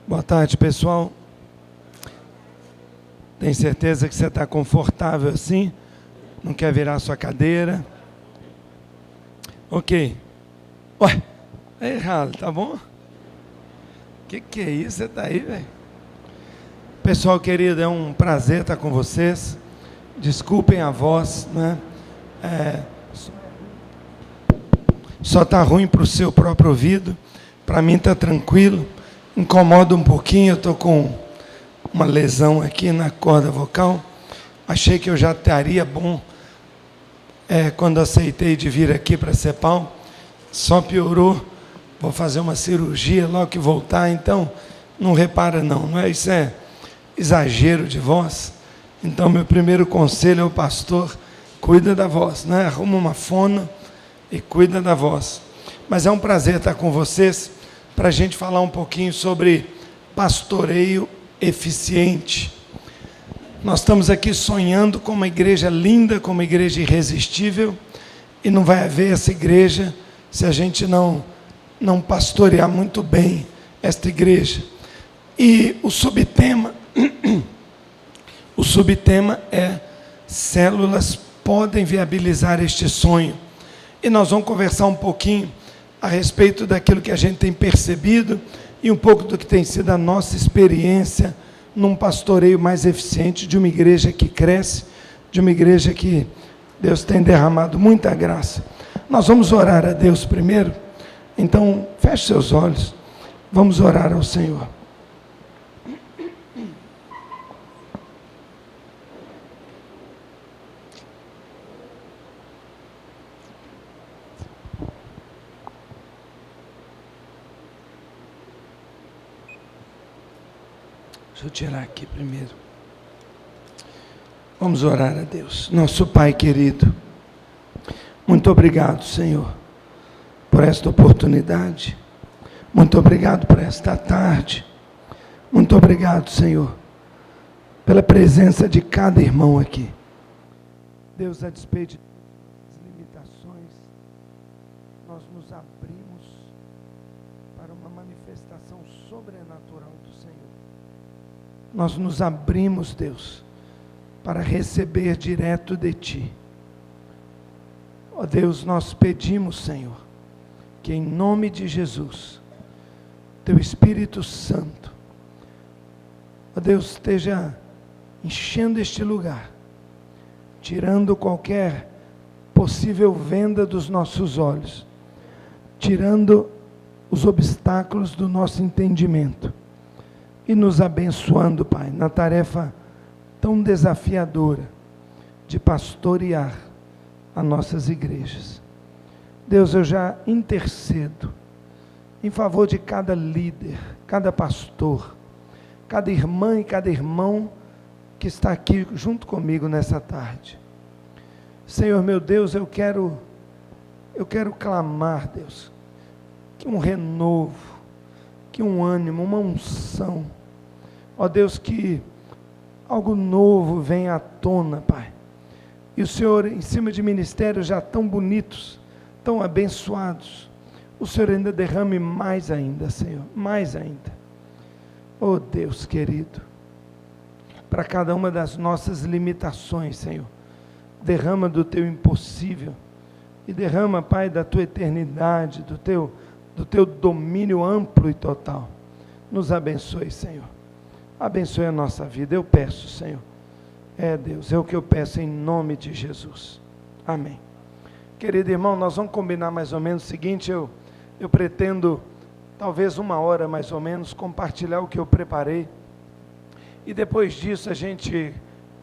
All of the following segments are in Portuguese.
Boa tarde, pessoal. Tem certeza que você está confortável assim? Não quer virar sua cadeira? Ok. Ué, é errado, tá bom? Que é isso? Você está aí, velho? Pessoal querido, é um prazer estar com vocês. Desculpem a voz, né? Só está ruim para o seu próprio ouvido. Para mim está tranquilo. Incomoda um pouquinho, eu estou com uma lesão aqui na corda vocal. Achei que eu já estaria bom quando aceitei de vir aqui para a CEPAL. Só piorou. Vou fazer uma cirurgia logo que voltar, então não repara não é? Isso é exagero de voz. Então meu primeiro conselho ao pastor: cuida da voz, né? Arruma uma fono e cuida da voz. Mas é um prazer estar com vocês para a gente falar um pouquinho sobre pastoreio eficiente. Nós estamos aqui sonhando com uma igreja linda, com uma igreja irresistível, e não vai haver essa igreja se a gente não pastorear muito bem esta igreja. E o subtema é: células podem viabilizar este sonho. E nós vamos conversar um pouquinho a respeito daquilo que a gente tem percebido e um pouco do que tem sido a nossa experiência num pastoreio mais eficiente de uma igreja que cresce, de uma igreja que Deus tem derramado muita graça. Nós vamos orar a Deus primeiro, então feche seus olhos, vamos orar ao Senhor. Deixa eu tirar aqui primeiro. Vamos orar a Deus. Nosso Pai querido, muito obrigado, Senhor, por esta oportunidade. Muito obrigado por esta tarde. Muito obrigado, Senhor, pela presença de cada irmão aqui. Deus, a despeito das limitações, nós nos abrimos para uma manifestação sobrenatural do Senhor. Nós nos abrimos, Deus, para receber direto de Ti. Ó Deus, nós pedimos, Senhor, que em nome de Jesus, Teu Espírito Santo, ó Deus, esteja enchendo este lugar, tirando qualquer possível venda dos nossos olhos, tirando os obstáculos do nosso entendimento, e nos abençoando, Pai, na tarefa tão desafiadora de pastorear as nossas igrejas. Deus, eu já intercedo em favor de cada líder, cada pastor, cada irmã e cada irmão que está aqui junto comigo nessa tarde. Senhor meu Deus, eu quero clamar, Deus, que um renovo, que um ânimo, uma unção, ó Deus, que algo novo venha à tona, Pai. E o Senhor, em cima de ministérios já tão bonitos, tão abençoados, o Senhor ainda derrame mais ainda, Senhor, mais ainda. Oh Deus querido, para cada uma das nossas limitações, Senhor, derrama do Teu impossível, e derrama, Pai, da Tua eternidade, do Teu domínio amplo e total. Nos abençoe, Senhor. Abençoe a nossa vida, eu peço, Senhor. Deus, é o que eu peço em nome de Jesus. Amém. Querido irmão, nós vamos combinar mais ou menos o seguinte: eu pretendo, talvez 1 hora mais ou menos, compartilhar o que eu preparei. E depois disso a gente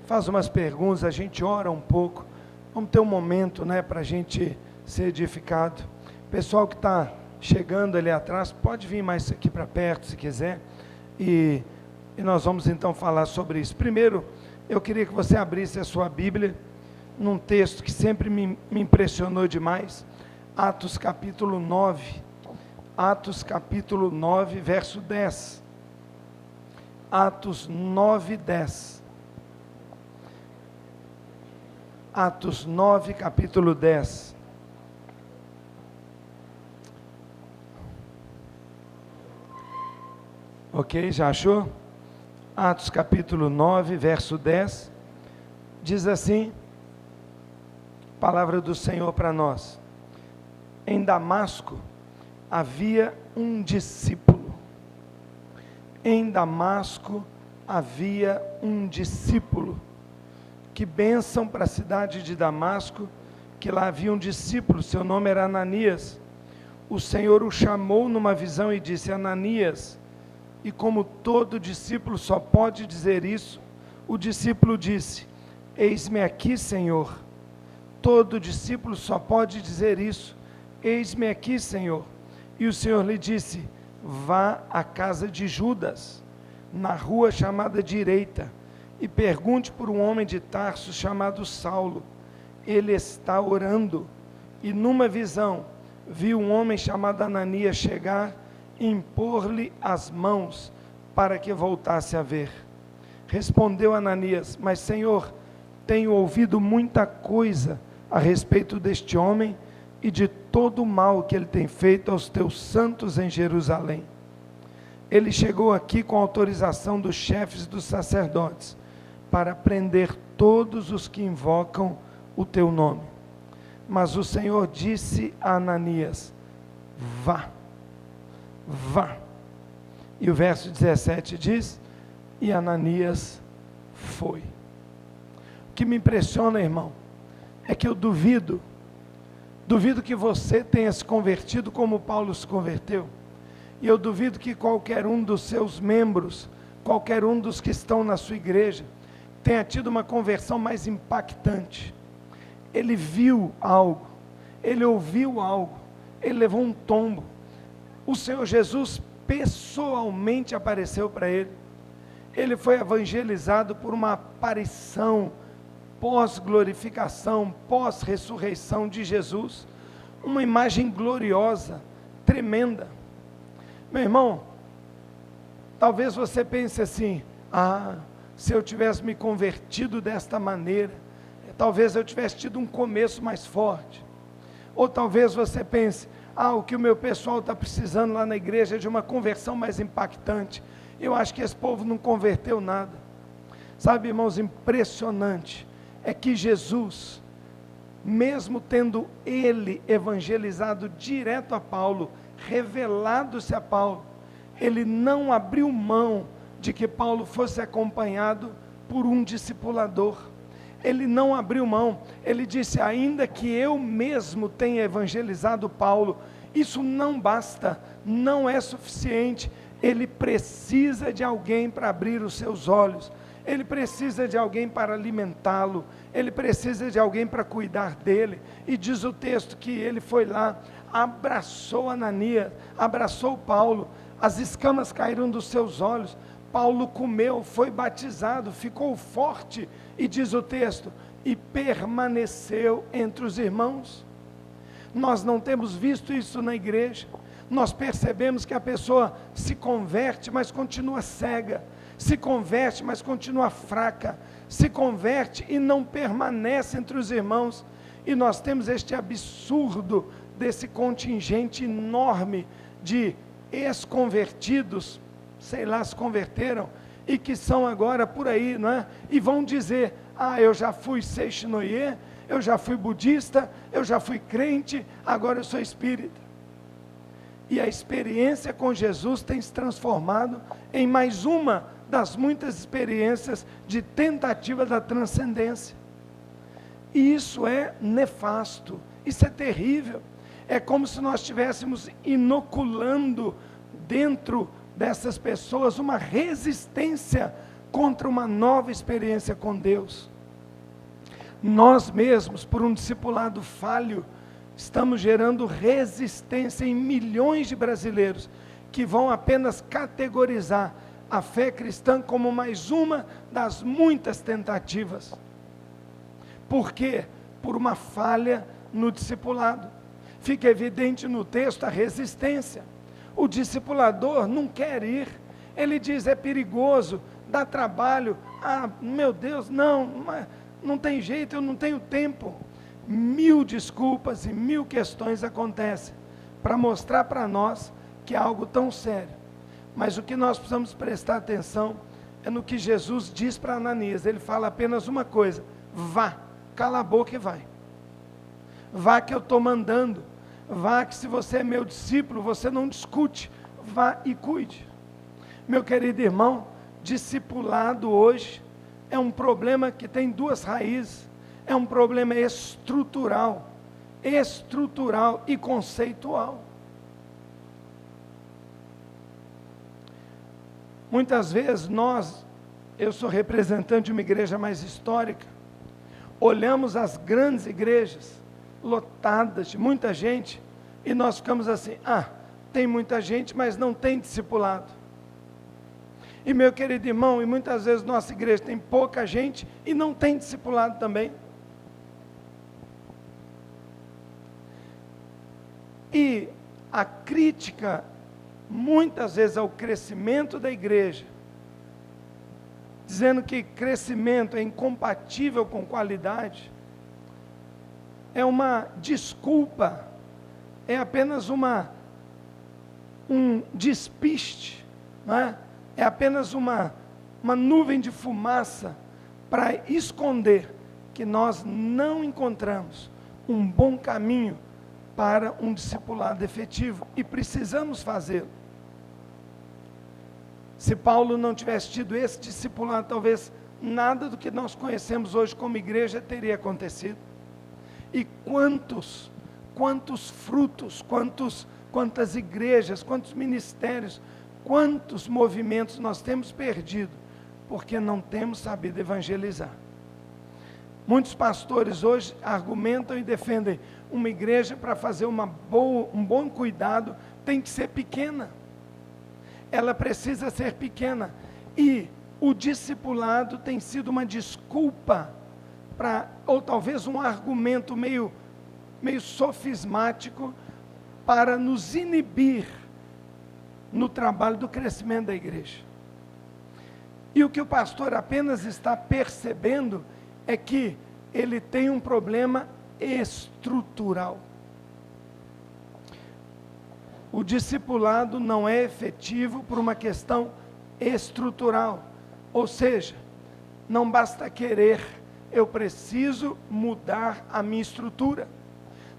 faz umas perguntas, a gente ora um pouco. Vamos ter um momento, né, para a gente ser edificado. Pessoal que está chegando ali atrás, pode vir mais aqui para perto se quiser. E nós vamos então falar sobre isso. Primeiro, eu queria que você abrisse a sua Bíblia num texto que sempre me impressionou demais. Atos capítulo 9. Atos capítulo 9, verso 10. Atos 9, 10. Atos 9, capítulo 10. Ok, já achou? Atos capítulo 9, verso 10, diz assim, palavra do Senhor para nós. Em Damasco havia um discípulo. Em Damasco havia um discípulo. Que bênção para a cidade de Damasco, que lá havia um discípulo, seu nome era Ananias. O Senhor o chamou numa visão e disse: Ananias. E como todo discípulo só pode dizer isso, o discípulo disse: Eis-me aqui, Senhor. Todo discípulo só pode dizer isso: Eis-me aqui, Senhor. E o Senhor lhe disse: Vá à casa de Judas, na rua chamada Direita, e pergunte por um homem de Tarso chamado Saulo. Ele está orando. E numa visão, viu um homem chamado Ananias chegar e impor-lhe as mãos para que voltasse a ver. Respondeu Ananias: Mas, Senhor, tenho ouvido muita coisa a respeito deste homem e de todo o mal que ele tem feito aos teus santos em Jerusalém. Ele chegou aqui com autorização dos chefes dos sacerdotes para prender todos os que invocam o teu nome. Mas o Senhor disse a Ananias: Vá. Vá. E o verso 17 diz: E Ananias foi. O que me impressiona, irmão, é que eu duvido que você tenha se convertido como Paulo se converteu. E eu duvido que qualquer um dos seus membros, qualquer um dos que estão na sua igreja, tenha tido uma conversão mais impactante. Ele viu algo, ele ouviu algo, ele levou um tombo. O Senhor Jesus pessoalmente apareceu para ele. Ele foi evangelizado por uma aparição pós-glorificação, pós-ressurreição de Jesus. Uma imagem gloriosa, tremenda. Meu irmão, talvez você pense assim: se eu tivesse me convertido desta maneira, talvez eu tivesse tido um começo mais forte. Ou talvez você pense: o que o meu pessoal está precisando lá na igreja é de uma conversão mais impactante. Eu acho que esse povo não converteu nada. Sabe, irmãos, impressionante é que Jesus, mesmo tendo ele evangelizado direto a Paulo, revelado-se a Paulo, ele não abriu mão de que Paulo fosse acompanhado por um discipulador. Ele não abriu mão. Ele disse: ainda que eu mesmo tenha evangelizado Paulo, isso não basta, não é suficiente. Ele precisa de alguém para abrir os seus olhos. Ele precisa de alguém para alimentá-lo. Ele precisa de alguém para cuidar dele. E diz o texto que ele foi lá, abraçou Ananias, abraçou Paulo. As escamas caíram dos seus olhos. Paulo comeu, foi batizado, ficou forte. E diz o texto: e permaneceu entre os irmãos. Nós não temos visto isso na igreja. Nós percebemos que a pessoa se converte, mas continua cega. Se converte, mas continua fraca. Se converte e não permanece entre os irmãos. E nós temos este absurdo desse contingente enorme de ex-convertidos, sei lá, se converteram, e que são agora por aí, não é? E vão dizer: eu já fui Seishinoye, eu já fui budista, eu já fui crente, agora eu sou espírita. E a experiência com Jesus tem se transformado em mais uma das muitas experiências de tentativa da transcendência. E isso é nefasto, isso é terrível. É como se nós estivéssemos inoculando dentro dessas pessoas uma resistência contra uma nova experiência com Deus. Nós mesmos, por um discipulado falho, estamos gerando resistência em milhões de brasileiros que vão apenas categorizar a fé cristã como mais uma das muitas tentativas. Por quê? Por uma falha no discipulado. Fica evidente no texto a resistência. O discipulador não quer ir. Ele diz: é perigoso, dá trabalho. Meu Deus, não tem jeito, eu não tenho tempo. 1000 desculpas e 1000 questões acontecem para mostrar para nós que é algo tão sério. Mas o que nós precisamos prestar atenção é no que Jesus diz para Ananias. Ele fala apenas uma coisa: vá, cala a boca e vai. Vá que eu estou mandando. Vá que se você é meu discípulo, você não discute. Vá e cuide. Meu querido irmão, discipulado hoje é um problema que tem duas raízes. É um problema estrutural e conceitual. Muitas vezes eu sou representante de uma igreja mais histórica, olhamos as grandes igrejas, lotadas de muita gente, e nós ficamos assim: tem muita gente, mas não tem discipulado. E meu querido irmão, e muitas vezes nossa igreja tem pouca gente e não tem discipulado também. E a crítica, muitas vezes, ao crescimento da igreja, dizendo que crescimento é incompatível com qualidade, é uma desculpa, é apenas um despiste, não é? É apenas uma nuvem de fumaça para esconder que nós não encontramos um bom caminho para um discipulado efetivo, e precisamos fazê-lo. Se Paulo não tivesse tido esse discipulado, talvez nada do que nós conhecemos hoje como igreja teria acontecido. E quantos frutos, quantas igrejas, quantos ministérios, quantos movimentos nós temos perdido, porque não temos sabido evangelizar. Muitos pastores hoje argumentam e defendem uma igreja, para fazer um bom cuidado, tem que ser pequena. Ela precisa ser pequena. E o discipulado tem sido uma desculpa, ou talvez um argumento meio sofismático, para nos inibir no trabalho do crescimento da igreja. E o que o pastor apenas está percebendo é que ele tem um problema estrutural. O discipulado não é efetivo por uma questão estrutural. Ou seja, não basta querer, eu preciso mudar a minha estrutura.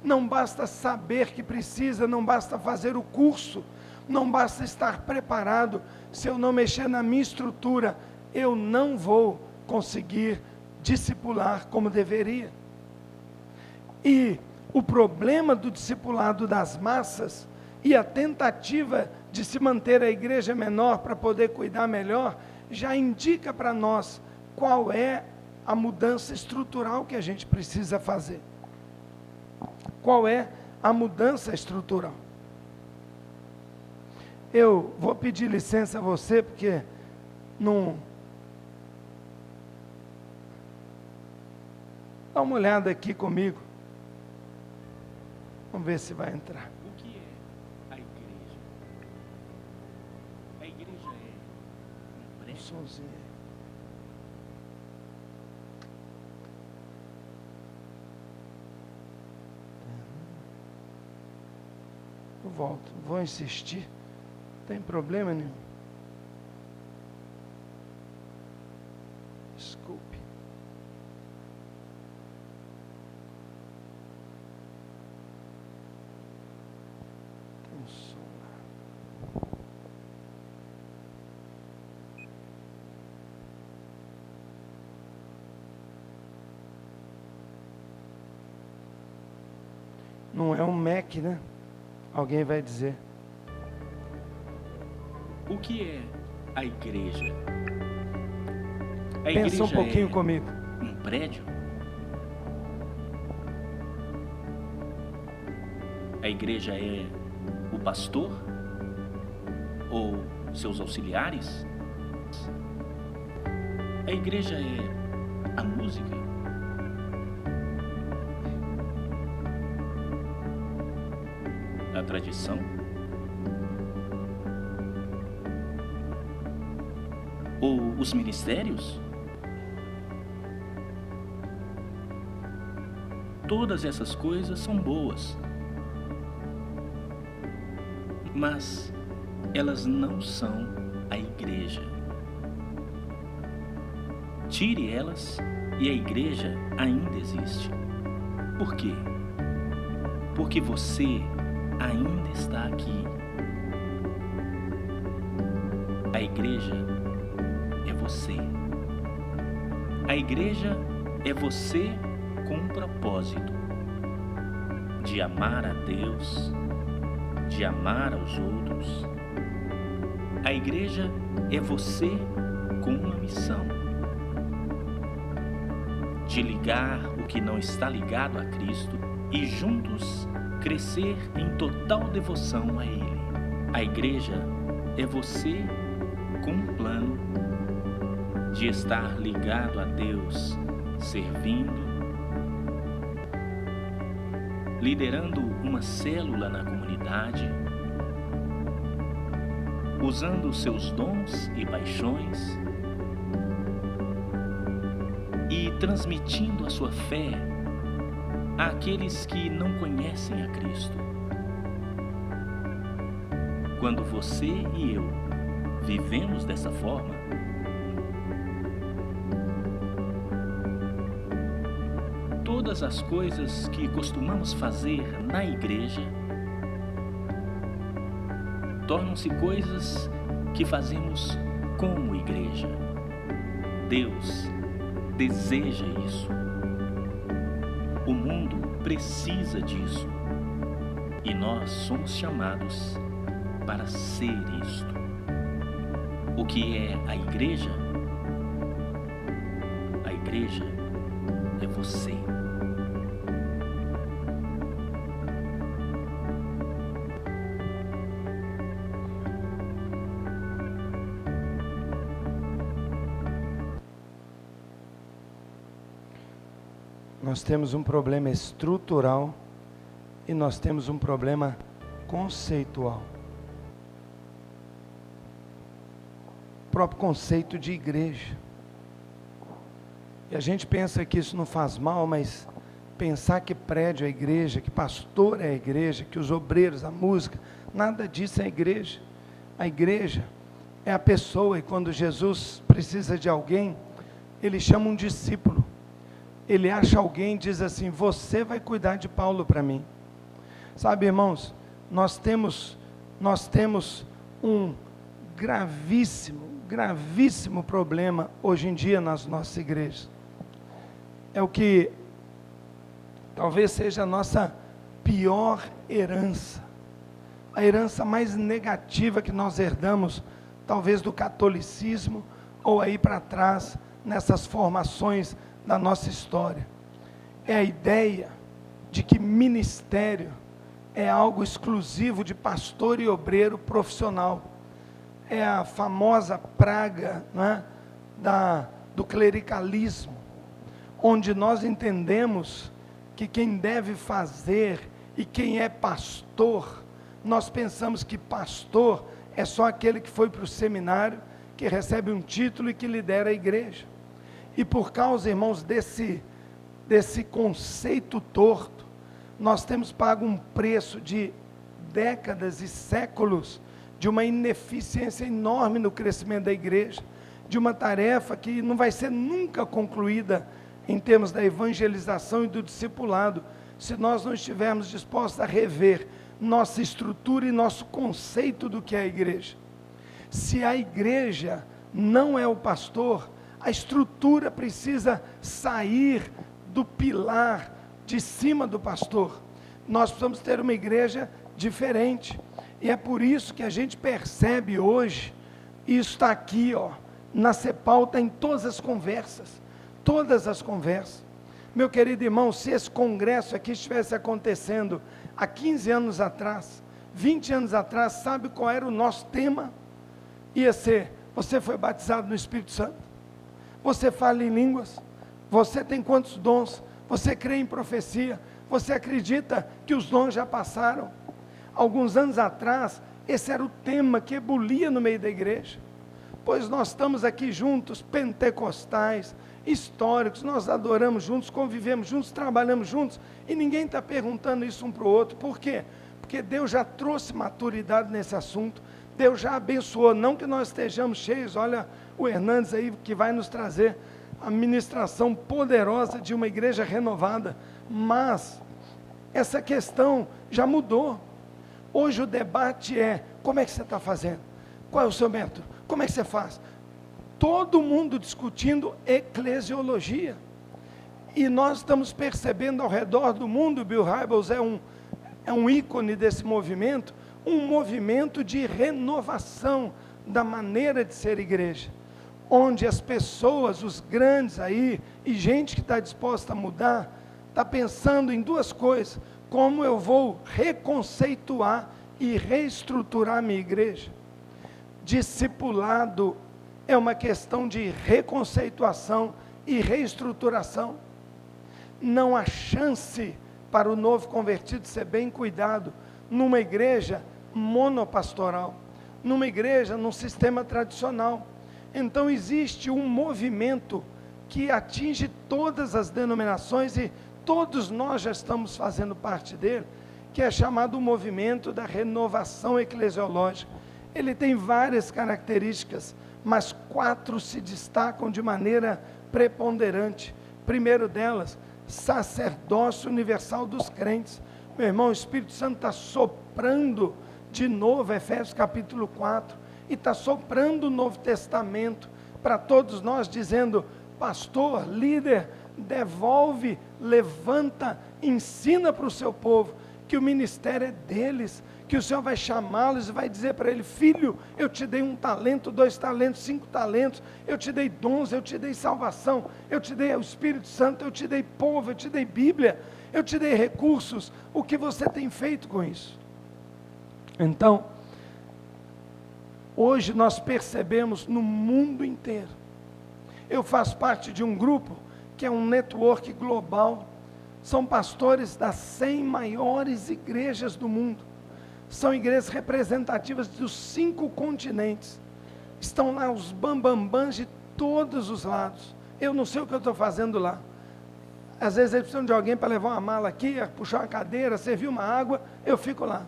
Não basta saber que precisa, não basta fazer o curso, não basta estar preparado. Se eu não mexer na minha estrutura, eu não vou conseguir discipular como deveria. E o problema do discipulado das massas e a tentativa de se manter a igreja menor para poder cuidar melhor, já indica para nós qual é a mudança estrutural que a gente precisa fazer. Qual é a mudança estrutural? Eu vou pedir licença a você, porque não... Dá uma olhada aqui comigo. Vamos ver se vai entrar. O que é a igreja? A igreja é um prédio? Somzinho. Eu volto, vou insistir. Não tem problema nenhum. Desculpe. Não é um Mac, né? Alguém vai dizer. O que é a igreja? A Pensa um pouquinho é comigo. um prédio? A igreja é o pastor? Ou seus auxiliares? A igreja é a música? A tradição? Ou os ministérios? Todas essas coisas são boas. Mas elas não são a igreja. Tire elas e a igreja ainda existe. Por quê? Porque você ainda está aqui. A igreja é você. A igreja é você com um propósito de amar a Deus, de amar aos outros. A igreja é você com uma missão de ligar o que não está ligado a Cristo e juntos crescer em total devoção a Ele. A igreja é você com um plano de estar ligado a Deus, servindo, liderando uma célula na comunidade, usando os seus dons e paixões e transmitindo a sua fé àqueles que não conhecem a Cristo. Quando você e eu vivemos dessa forma, todas as coisas que costumamos fazer na igreja tornam-se coisas que fazemos como igreja. Deus deseja isso. O mundo precisa disso. E nós somos chamados para ser isto. O que é a igreja? A igreja é você. Nós temos um problema estrutural e nós temos um problema conceitual. O próprio conceito de igreja. E a gente pensa que isso não faz mal, mas pensar que prédio é a igreja, que pastor é a igreja, que os obreiros, a música, nada disso é a igreja. A igreja é a pessoa, e quando Jesus precisa de alguém, ele chama um discípulo. Ele acha alguém e diz assim: você vai cuidar de Paulo para mim. Sabe, irmãos, nós temos um gravíssimo problema hoje em dia nas nossas igrejas. É o que talvez seja a nossa pior herança, a herança mais negativa que nós herdamos, talvez do catolicismo, ou aí para trás, nessas formações da nossa história. É a ideia de que ministério é algo exclusivo de pastor e obreiro profissional. É a famosa praga, né, do clericalismo, onde nós entendemos que quem deve fazer e quem é pastor, nós pensamos que pastor é só aquele que foi para o seminário, que recebe um título e que lidera a igreja. E por causa, irmãos, desse conceito torto, nós temos pago um preço de décadas e séculos de uma ineficiência enorme no crescimento da igreja, de uma tarefa que não vai ser nunca concluída em termos da evangelização e do discipulado, se nós não estivermos dispostos a rever nossa estrutura e nosso conceito do que é a igreja. Se a igreja não é o pastor, a estrutura precisa sair do pilar de cima do pastor. Nós precisamos ter uma igreja diferente. E é por isso que a gente percebe hoje, e isso está aqui, na CEPAL, está em todas as conversas. Meu querido irmão, se esse congresso aqui estivesse acontecendo há 15 anos atrás, 20 anos atrás, sabe qual era o nosso tema? Ia ser: você foi batizado no Espírito Santo? Você fala em línguas? Você tem quantos dons? Você crê em profecia? Você acredita que os dons já passaram? Alguns anos atrás, esse era o tema que ebulia no meio da igreja. Pois nós estamos aqui juntos, pentecostais, históricos, nós adoramos juntos, convivemos juntos, trabalhamos juntos, e ninguém está perguntando isso um para o outro. Por quê? Porque Deus já trouxe maturidade nesse assunto. Deus já abençoou, não que nós estejamos cheios. Olha o Hernandes aí que vai nos trazer a ministração poderosa de uma igreja renovada, mas essa questão já mudou. Hoje o debate é: como é que você está fazendo? Qual é o seu método? Como é que você faz? Todo mundo discutindo eclesiologia. E nós estamos percebendo ao redor do mundo, Bill Hybels é um ícone desse movimento, um movimento de renovação da maneira de ser igreja, onde as pessoas, os grandes aí, e gente que está disposta a mudar, está pensando em duas coisas: como eu vou reconceituar e reestruturar a minha igreja. Discipulado é uma questão de reconceituação e reestruturação. Não há chance para o novo convertido ser bem cuidado numa igreja monopastoral, numa igreja, num sistema tradicional. Então existe um movimento que atinge todas as denominações, e todos nós já estamos fazendo parte dele, que é chamado o movimento da renovação eclesiológica. Ele tem várias características, mas 4 se destacam de maneira preponderante. Primeiro delas, sacerdócio universal dos crentes. Meu irmão, o Espírito Santo está soprando de novo Efésios capítulo 4, e está soprando o Novo Testamento para todos nós, dizendo: pastor, líder, devolve, levanta, ensina para o seu povo que o ministério é deles, que o Senhor vai chamá-los e vai dizer para ele: filho, eu te dei 1 talento, 2 talentos, 5 talentos, eu te dei dons, eu te dei salvação, eu te dei o Espírito Santo, eu te dei povo, eu te dei Bíblia, eu te dei recursos, o que você tem feito com isso? Então, hoje nós percebemos no mundo inteiro, eu faço parte de um grupo que é um network global, são pastores das 100 maiores igrejas do mundo, são igrejas representativas dos 5 continentes, estão lá os bambambãs de todos os lados. Eu não sei o que eu estou fazendo lá, às vezes eles precisam de alguém para levar uma mala aqui, puxar uma cadeira, servir uma água, eu fico lá.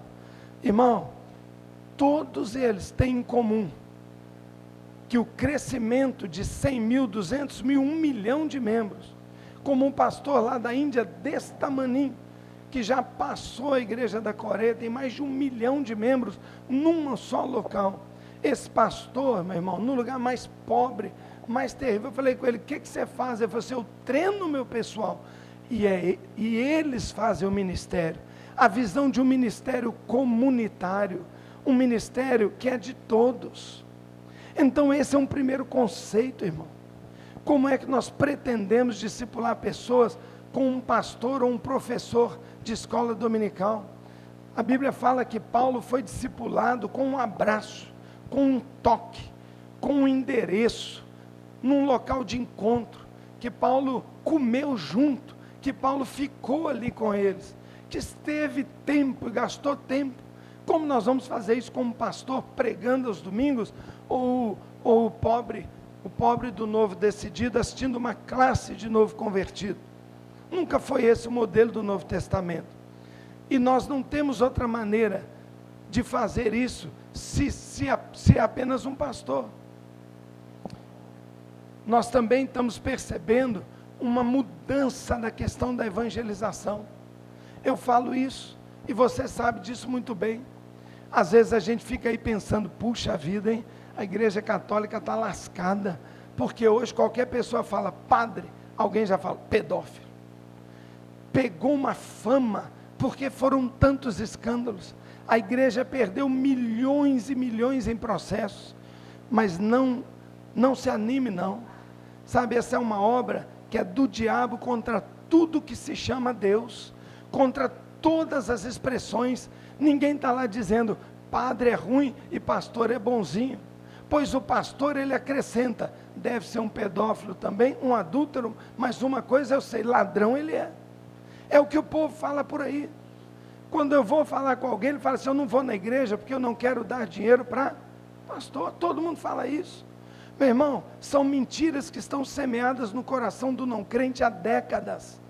Irmão, todos eles têm em comum que o crescimento de 100 mil, 200 mil, 1 milhão de membros, como um pastor lá da Índia desse tamaninho, que já passou a igreja da Coreia, tem mais de 1 milhão de membros num só local. Esse pastor, meu irmão, no lugar mais pobre, mais terrível, eu falei com ele: o que você faz? Ele falou assim: eu treino o meu pessoal, e eles fazem o ministério, a visão de um ministério comunitário, um ministério que é de todos. Então esse é um primeiro conceito, irmão. Como é que nós pretendemos discipular pessoas com um pastor ou um professor de escola dominical? A Bíblia fala que Paulo foi discipulado com um abraço, com um toque, com um endereço, num local de encontro, que Paulo comeu junto, que Paulo ficou ali com eles, que esteve tempo, gastou tempo. Como nós vamos fazer isso como pastor, pregando aos domingos, ou o pobre do novo decidido assistindo uma classe de novo convertido? Nunca foi esse o modelo do Novo Testamento. E nós não temos outra maneira de fazer isso, se é apenas um pastor. Nós também estamos percebendo uma mudança na questão da evangelização. Eu falo isso, e você sabe disso muito bem. Às vezes a gente fica aí pensando: puxa vida, hein? A igreja católica está lascada, porque hoje qualquer pessoa fala padre, alguém já fala pedófilo. Pegou uma fama, porque foram tantos escândalos. A igreja perdeu milhões e milhões em processos, mas não se anime não, sabe, essa é uma obra que é do diabo contra tudo que se chama Deus, contra todas as expressões. Ninguém está lá dizendo padre é ruim e pastor é bonzinho, pois o pastor ele acrescenta: deve ser um pedófilo também, um adúltero, mas uma coisa eu sei, ladrão ele é. É o que o povo fala por aí. Quando eu vou falar com alguém, ele fala assim: eu não vou na igreja porque eu não quero dar dinheiro para pastor. Todo mundo fala isso. Meu irmão, são mentiras que estão semeadas no coração do não crente há décadas.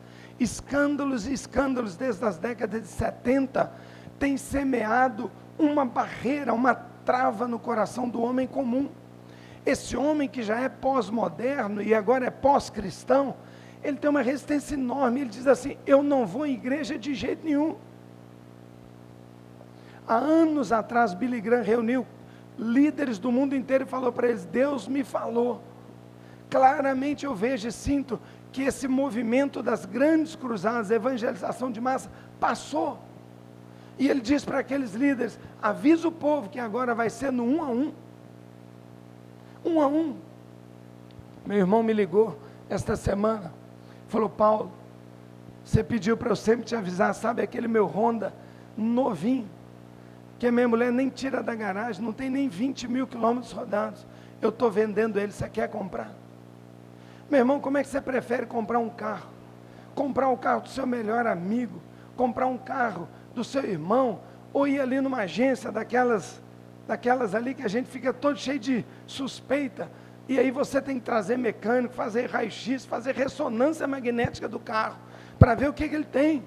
Escândalos e escândalos desde as décadas de 70 têm semeado uma barreira, uma trava no coração do homem comum. Esse homem que já é pós-moderno e agora é pós-cristão, ele tem uma resistência enorme. Ele diz assim: eu não vou em igreja de jeito nenhum. Há anos atrás, Billy Graham reuniu líderes do mundo inteiro e falou para eles: Deus me falou. Claramente eu vejo e sinto que esse movimento das grandes cruzadas, evangelização de massa, passou. E ele diz para aqueles líderes: avisa o povo que agora vai ser no 1 a 1. 1 a 1. Meu irmão me ligou esta semana, falou: Paulo, você pediu para eu sempre te avisar, sabe aquele meu Honda novinho, que a minha mulher nem tira da garagem, não tem nem 20 mil quilômetros rodados, eu estou vendendo ele, você quer comprar? Meu irmão, como é que você prefere comprar um carro? Comprar o carro do seu melhor amigo, comprar um carro do seu irmão, ou ir ali numa agência daquelas ali que a gente fica todo cheio de suspeita, e aí você tem que trazer mecânico, fazer raio-x, fazer ressonância magnética do carro, para ver o que ele tem,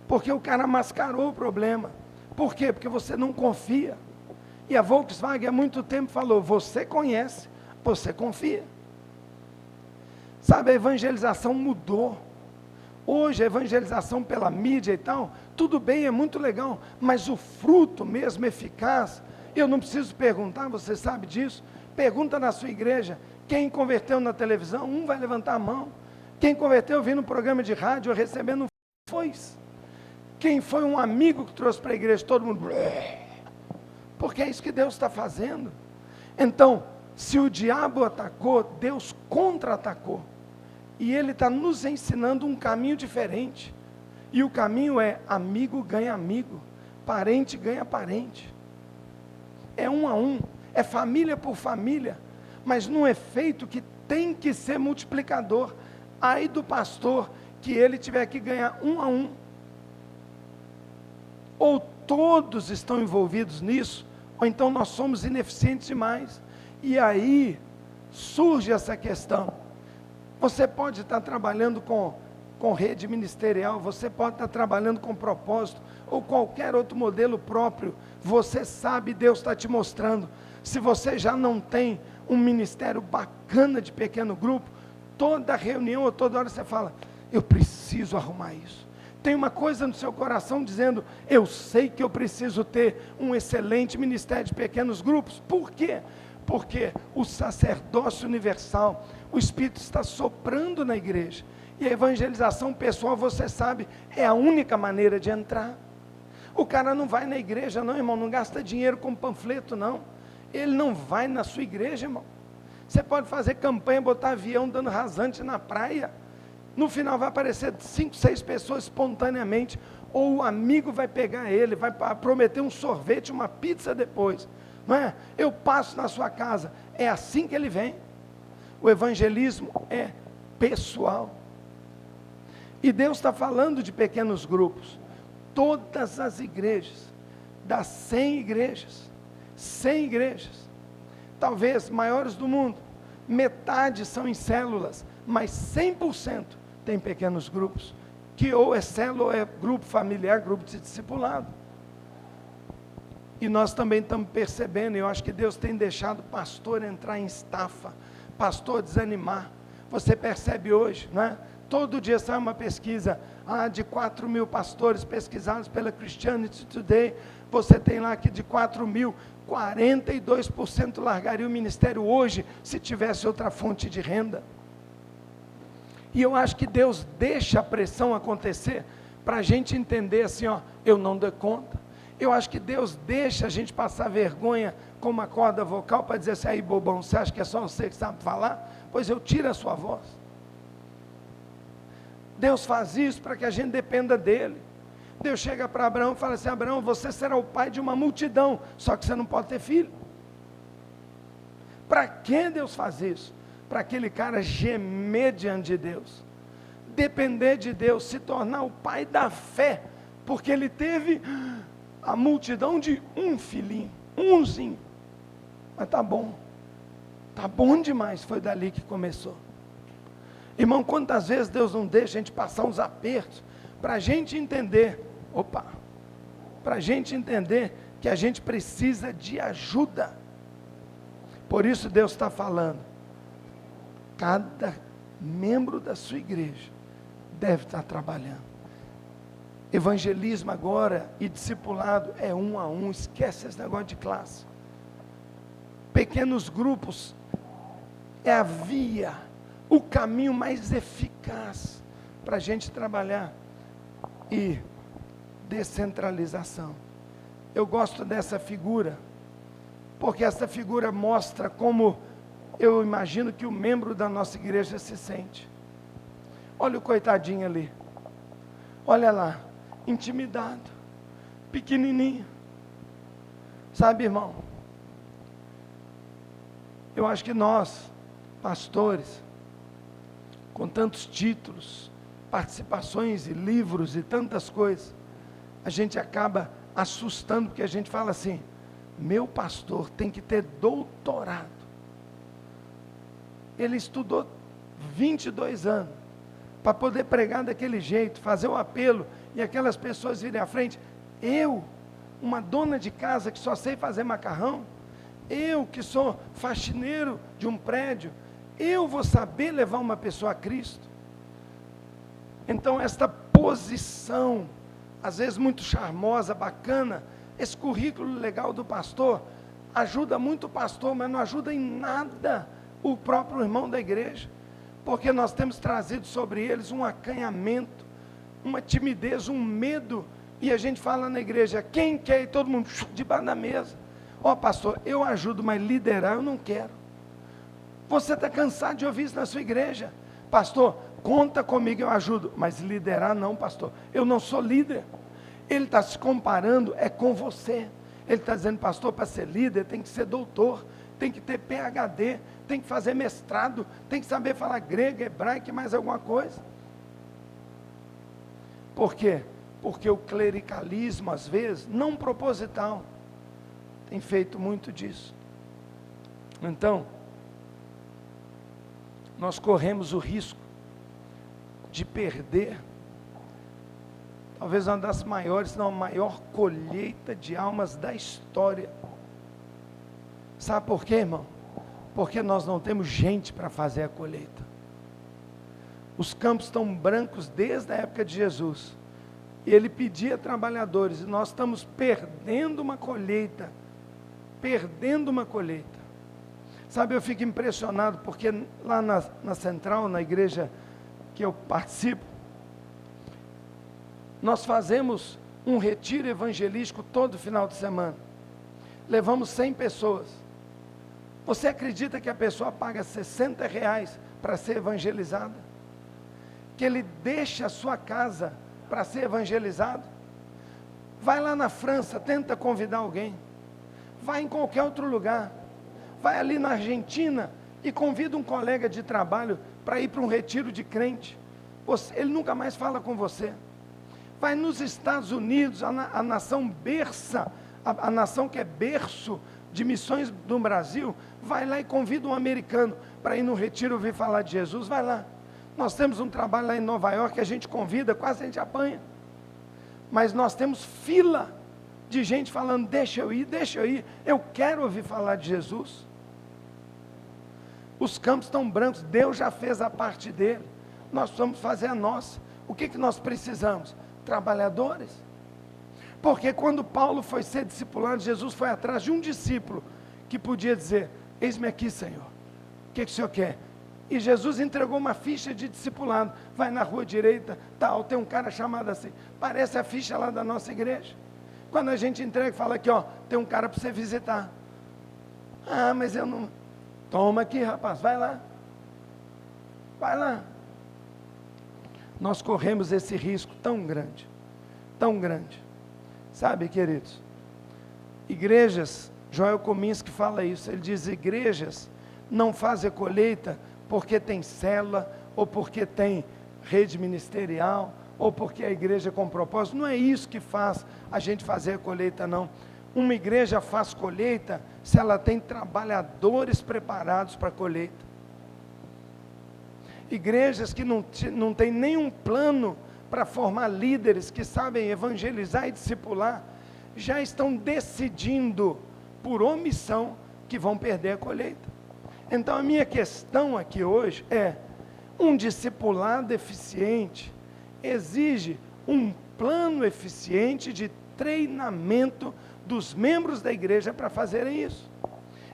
porque o cara mascarou o problema. Por quê? Porque você não confia. E a Volkswagen há muito tempo falou: você conhece, você confia. Sabe, a evangelização mudou. Hoje a evangelização pela mídia e tal, tudo bem, é muito legal, mas o fruto mesmo eficaz, eu não preciso perguntar, você sabe disso. Pergunta na sua igreja, quem converteu na televisão? Um vai levantar a mão. Quem converteu ouvindo um programa de rádio, ou recebendo um foice? Quem foi um amigo que trouxe para a igreja? Todo mundo, porque é isso que Deus está fazendo. Então, se o diabo atacou, Deus contra-atacou. E Ele está nos ensinando um caminho diferente. E o caminho é: amigo ganha amigo, parente ganha parente. É 1 a 1, é família por família, mas num efeito que tem que ser multiplicador. Ai do pastor que ele tiver que ganhar 1 a 1. Ou todos estão envolvidos nisso, ou então nós somos ineficientes demais. E aí surge essa questão. Você pode estar trabalhando com rede ministerial, você pode estar trabalhando com propósito, ou qualquer outro modelo próprio. Você sabe, Deus está te mostrando. Se você já não tem um ministério bacana de pequeno grupo, toda reunião ou toda hora você fala: eu preciso arrumar isso. Tem uma coisa no seu coração dizendo: eu sei que eu preciso ter um excelente ministério de pequenos grupos. Por quê? Porque o sacerdócio universal, o Espírito está soprando na igreja. E a evangelização pessoal, você sabe, é a única maneira de entrar. O cara não vai na igreja não, irmão, não gasta dinheiro com panfleto não. Ele não vai na sua igreja, irmão. Você pode fazer campanha, botar avião dando rasante na praia. No final vai aparecer 5, 6 pessoas espontaneamente, ou o amigo vai pegar ele, vai prometer um sorvete, uma pizza depois, não é? Eu passo na sua casa, é assim que ele vem. O evangelismo é pessoal, e Deus está falando de pequenos grupos. Todas as igrejas, das 100 igrejas, talvez maiores do mundo, metade são em células, mas 100% tem pequenos grupos, que ou é célula ou é grupo familiar, grupo de discipulado. E nós também estamos percebendo, eu acho que Deus tem deixado pastor entrar em estafa, pastor desanimar. Você percebe hoje, não é? Todo dia sai uma pesquisa, de 4 mil pastores pesquisados pela Christianity Today, você tem lá que de 4 mil, 42% largaria o ministério hoje, se tivesse outra fonte de renda. E eu acho que Deus deixa a pressão acontecer, para a gente entender assim, eu não dou conta. Eu acho que Deus deixa a gente passar vergonha com uma corda vocal, para dizer assim: aí bobão, você acha que é só você que sabe falar? Pois eu tiro a sua voz. Deus faz isso para que a gente dependa dele. Deus chega para Abraão e fala assim: Abraão, você será o pai de uma multidão, só que você não pode ter filho. Para que Deus faz isso? Para aquele cara gemer diante de Deus, depender de Deus, se tornar o pai da fé, porque ele teve a multidão de um filhinho, umzinho, mas tá bom demais, foi dali que começou. Irmão, quantas vezes Deus não deixa a gente passar uns apertos, para a gente entender, para a gente entender que a gente precisa de ajuda. Por isso Deus está falando, cada membro da sua igreja deve estar trabalhando. Evangelismo agora e discipulado é 1 a 1, esquece esse negócio de classe. Pequenos grupos é a via, o caminho mais eficaz para a gente trabalhar. E descentralização. Eu gosto dessa figura, porque essa figura mostra como eu imagino que o membro da nossa igreja se sente. Olha o coitadinho ali, olha lá, intimidado, pequenininho. Sabe, irmão, eu acho que nós, pastores, com tantos títulos, participações e livros e tantas coisas, a gente acaba assustando, porque a gente fala assim, meu pastor tem que ter doutorado. Ele estudou 22 anos, para poder pregar daquele jeito, fazer o apelo, e aquelas pessoas virem à frente. Eu, uma dona de casa que só sei fazer macarrão, eu que sou faxineiro de um prédio, eu vou saber levar uma pessoa a Cristo? Então esta posição, às vezes muito charmosa, bacana, esse currículo legal do pastor, ajuda muito o pastor, mas não ajuda em nada o próprio irmão da igreja, porque nós temos trazido sobre eles um acanhamento, uma timidez, um medo, e a gente fala na igreja, quem quer? E todo mundo debaixo da mesa. Ó pastor, eu ajudo, mas liderar eu não quero. Você está cansado de ouvir isso na sua igreja. Pastor, conta comigo, eu ajudo, mas liderar não, pastor, eu não sou líder. Ele está se comparando, é com você. Ele está dizendo, pastor, para ser líder tem que ser doutor, tem que ter PhD, tem que fazer mestrado, tem que saber falar grego, hebraico e mais alguma coisa. Por quê? Porque o clericalismo, às vezes, não proposital, tem feito muito disso. Então, nós corremos o risco de perder, talvez uma das maiores, se não a maior colheita de almas da história. Sabe por quê, irmão? Porque nós não temos gente para fazer a colheita. Os campos estão brancos desde a época de Jesus, e ele pedia trabalhadores, e nós estamos perdendo uma colheita, Sabe, eu fico impressionado, porque lá na Central, na igreja que eu participo, nós fazemos um retiro evangelístico todo final de semana, levamos 100 pessoas. Você acredita que a pessoa paga R$60 para ser evangelizada? Que ele deixa a sua casa para ser evangelizado? Vai lá na França, tenta convidar alguém. Vai em qualquer outro lugar. Vai ali na Argentina e convida um colega de trabalho para ir para um retiro de crente. Ele nunca mais fala com você. Vai nos Estados Unidos, a nação berça, a nação que é berço de missões do Brasil, vai lá e convida um americano para ir no retiro ouvir falar de Jesus. Vai lá. Nós temos um trabalho lá em Nova York que a gente convida, quase a gente apanha. Mas nós temos fila de gente falando, deixa eu ir, eu quero ouvir falar de Jesus. Os campos estão brancos, Deus já fez a parte dele, nós precisamos fazer a nossa. O que nós precisamos? Trabalhadores. Porque quando Paulo foi ser discipulado, Jesus foi atrás de um discípulo que podia dizer, eis-me aqui, Senhor, o que o Senhor quer? E Jesus entregou uma ficha de discipulado, vai na rua direita, tal, tem um cara chamado assim, parece a ficha lá da nossa igreja. Quando a gente entrega e fala aqui, ó, tem um cara para você visitar. Ah, mas eu não... Toma aqui, rapaz, vai lá. Vai lá. Nós corremos esse risco tão grande. Sabe, queridos? Igrejas, Joel Kominski fala isso, ele diz, igrejas não fazem colheita porque tem célula, ou porque tem rede ministerial, ou porque a igreja é com propósito. Não é isso que faz a gente fazer a colheita, não. Uma igreja faz colheita se ela tem trabalhadores preparados para a colheita. Igrejas que não tem nenhum plano para formar líderes que sabem evangelizar e discipular, já estão decidindo, por omissão, que vão perder a colheita. Então a minha questão aqui hoje é, um discipulado eficiente exige um plano eficiente de treinamento dos membros da igreja para fazerem isso.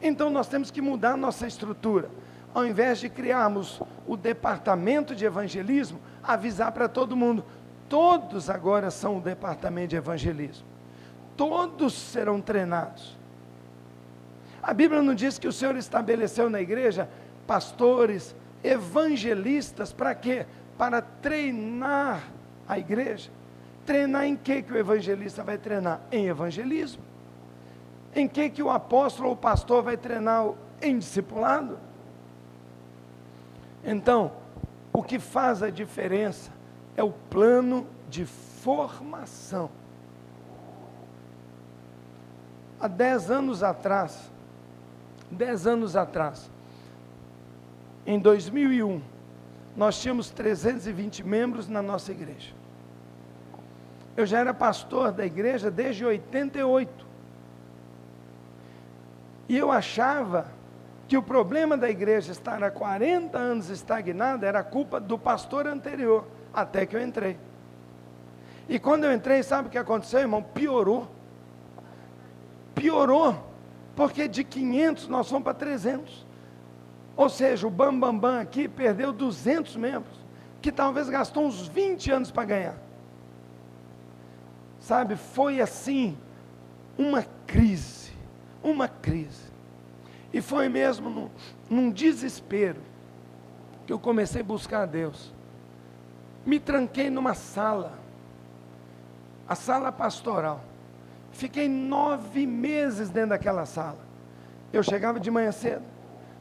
Então nós temos que mudar nossa estrutura. Ao invés de criarmos o departamento de evangelismo, avisar para todo mundo, todos agora são o departamento de evangelismo. Todos serão treinados. A Bíblia não diz que o Senhor estabeleceu na igreja pastores, evangelistas, para quê? Para treinar a igreja. Treinar em que o evangelista vai treinar? Em evangelismo. Em que o apóstolo ou o pastor vai treinar? Em discipulado. Então, o que faz a diferença é o plano de formação. Há 10 anos atrás, em 2001, nós tínhamos 320 membros na nossa igreja. Eu já era pastor da igreja desde 88. E eu achava que o problema da igreja estar há 40 anos estagnada era culpa do pastor anterior, até que eu entrei. E quando eu entrei, sabe o que aconteceu, irmão? Piorou, porque de 500 nós fomos para 300. Ou seja, o Bambambam aqui perdeu 200 membros, que talvez gastou uns 20 anos para ganhar. Sabe, foi assim, uma crise. E foi mesmo num desespero que eu comecei a buscar a Deus. Me tranquei numa sala, a sala pastoral. Fiquei 9 meses dentro daquela sala. Eu chegava de manhã cedo,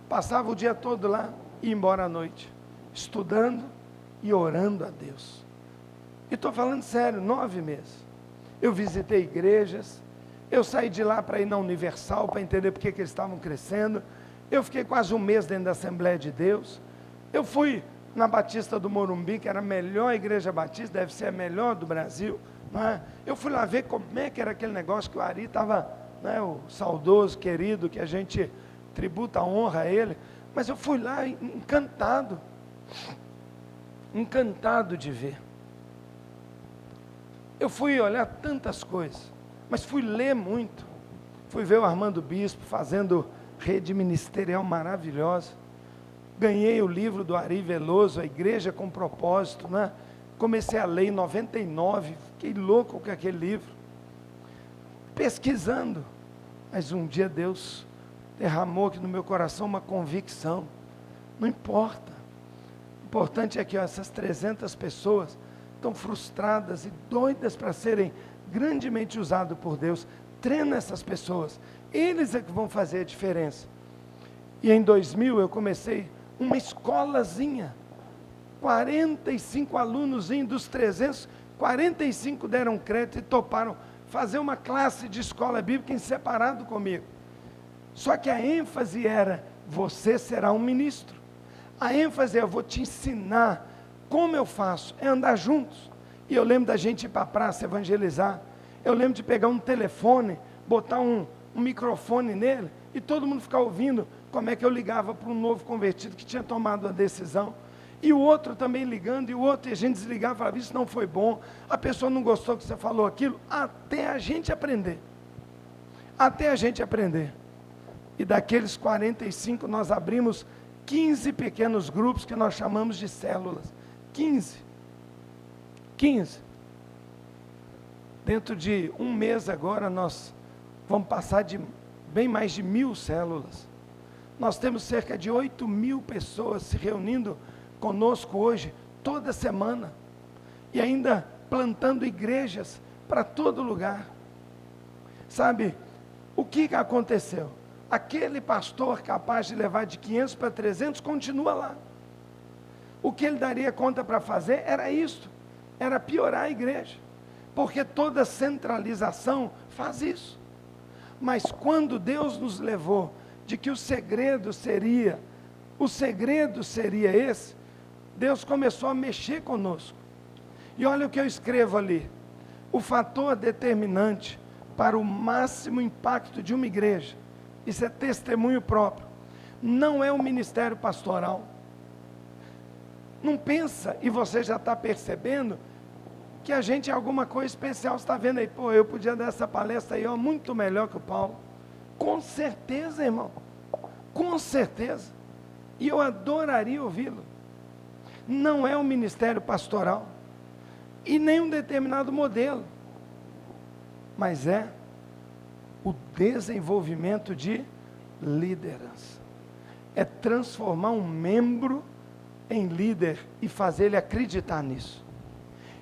passava o dia todo lá e ia embora à noite, estudando e orando a Deus. E estou falando sério, 9 meses. Eu visitei igrejas, eu saí de lá para ir na Universal, para entender porque que eles estavam crescendo. Eu fiquei quase um mês dentro da Assembleia de Deus. Eu fui na Batista do Morumbi, que era a melhor igreja batista, deve ser a melhor do Brasil. Não é? Eu fui lá ver como é que era aquele negócio que o Ari estava, né, o saudoso, querido, que a gente tributa a honra a ele. Mas eu fui lá encantado de ver. Eu fui olhar tantas coisas, mas fui ler muito. Fui ver o Armando Bispo fazendo rede ministerial maravilhosa. Ganhei o livro do Ari Veloso, A Igreja com Propósito, né? Comecei a ler em 99, fiquei louco com aquele livro. Pesquisando, mas um dia Deus derramou aqui no meu coração uma convicção. Não importa. O importante é que essas 300 pessoas estão frustradas e doidas para serem grandemente usadas por Deus. Treina essas pessoas. Eles é que vão fazer a diferença. E em 2000 eu comecei uma escolazinha. 45 alunos dos 300, 45 deram crédito e toparam fazer uma classe de escola bíblica em separado comigo. Só que a ênfase era, você será um ministro. A ênfase é, eu vou te ensinar como eu faço, é andar juntos. E eu lembro da gente ir para a praça evangelizar. Eu lembro de pegar um telefone, botar um microfone nele e todo mundo ficar ouvindo como é que eu ligava para um novo convertido que tinha tomado a decisão. E o outro também ligando, e o outro, e a gente desligava e falava, isso não foi bom, a pessoa não gostou que você falou aquilo, até a gente aprender. E daqueles 45 nós abrimos 15 pequenos grupos que nós chamamos de células. 15. Dentro de um mês agora nós vamos passar de bem mais de 1000 células. Nós temos cerca de 8.000 pessoas se reunindo conosco hoje, toda semana, e ainda plantando igrejas para todo lugar. Sabe, o que aconteceu? Aquele pastor capaz de levar de 500 para 300, continua lá. O que ele daria conta para fazer era isso, era piorar a igreja, porque toda centralização faz isso. Mas quando Deus nos levou, de que o segredo seria esse, Deus começou a mexer conosco. E olha o que eu escrevo ali. O fator determinante para o máximo impacto de uma igreja, isso é testemunho próprio, não é um ministério pastoral. Não pensa, e você já está percebendo, que a gente é alguma coisa especial. Você está vendo aí, pô, eu podia dar essa palestra aí, ó, muito melhor que o Paulo. Com certeza, irmão, com certeza, e eu adoraria ouvi-lo. Não é um ministério pastoral, e nem um determinado modelo, mas é o desenvolvimento de liderança. É transformar um membro em líder e fazer ele acreditar nisso.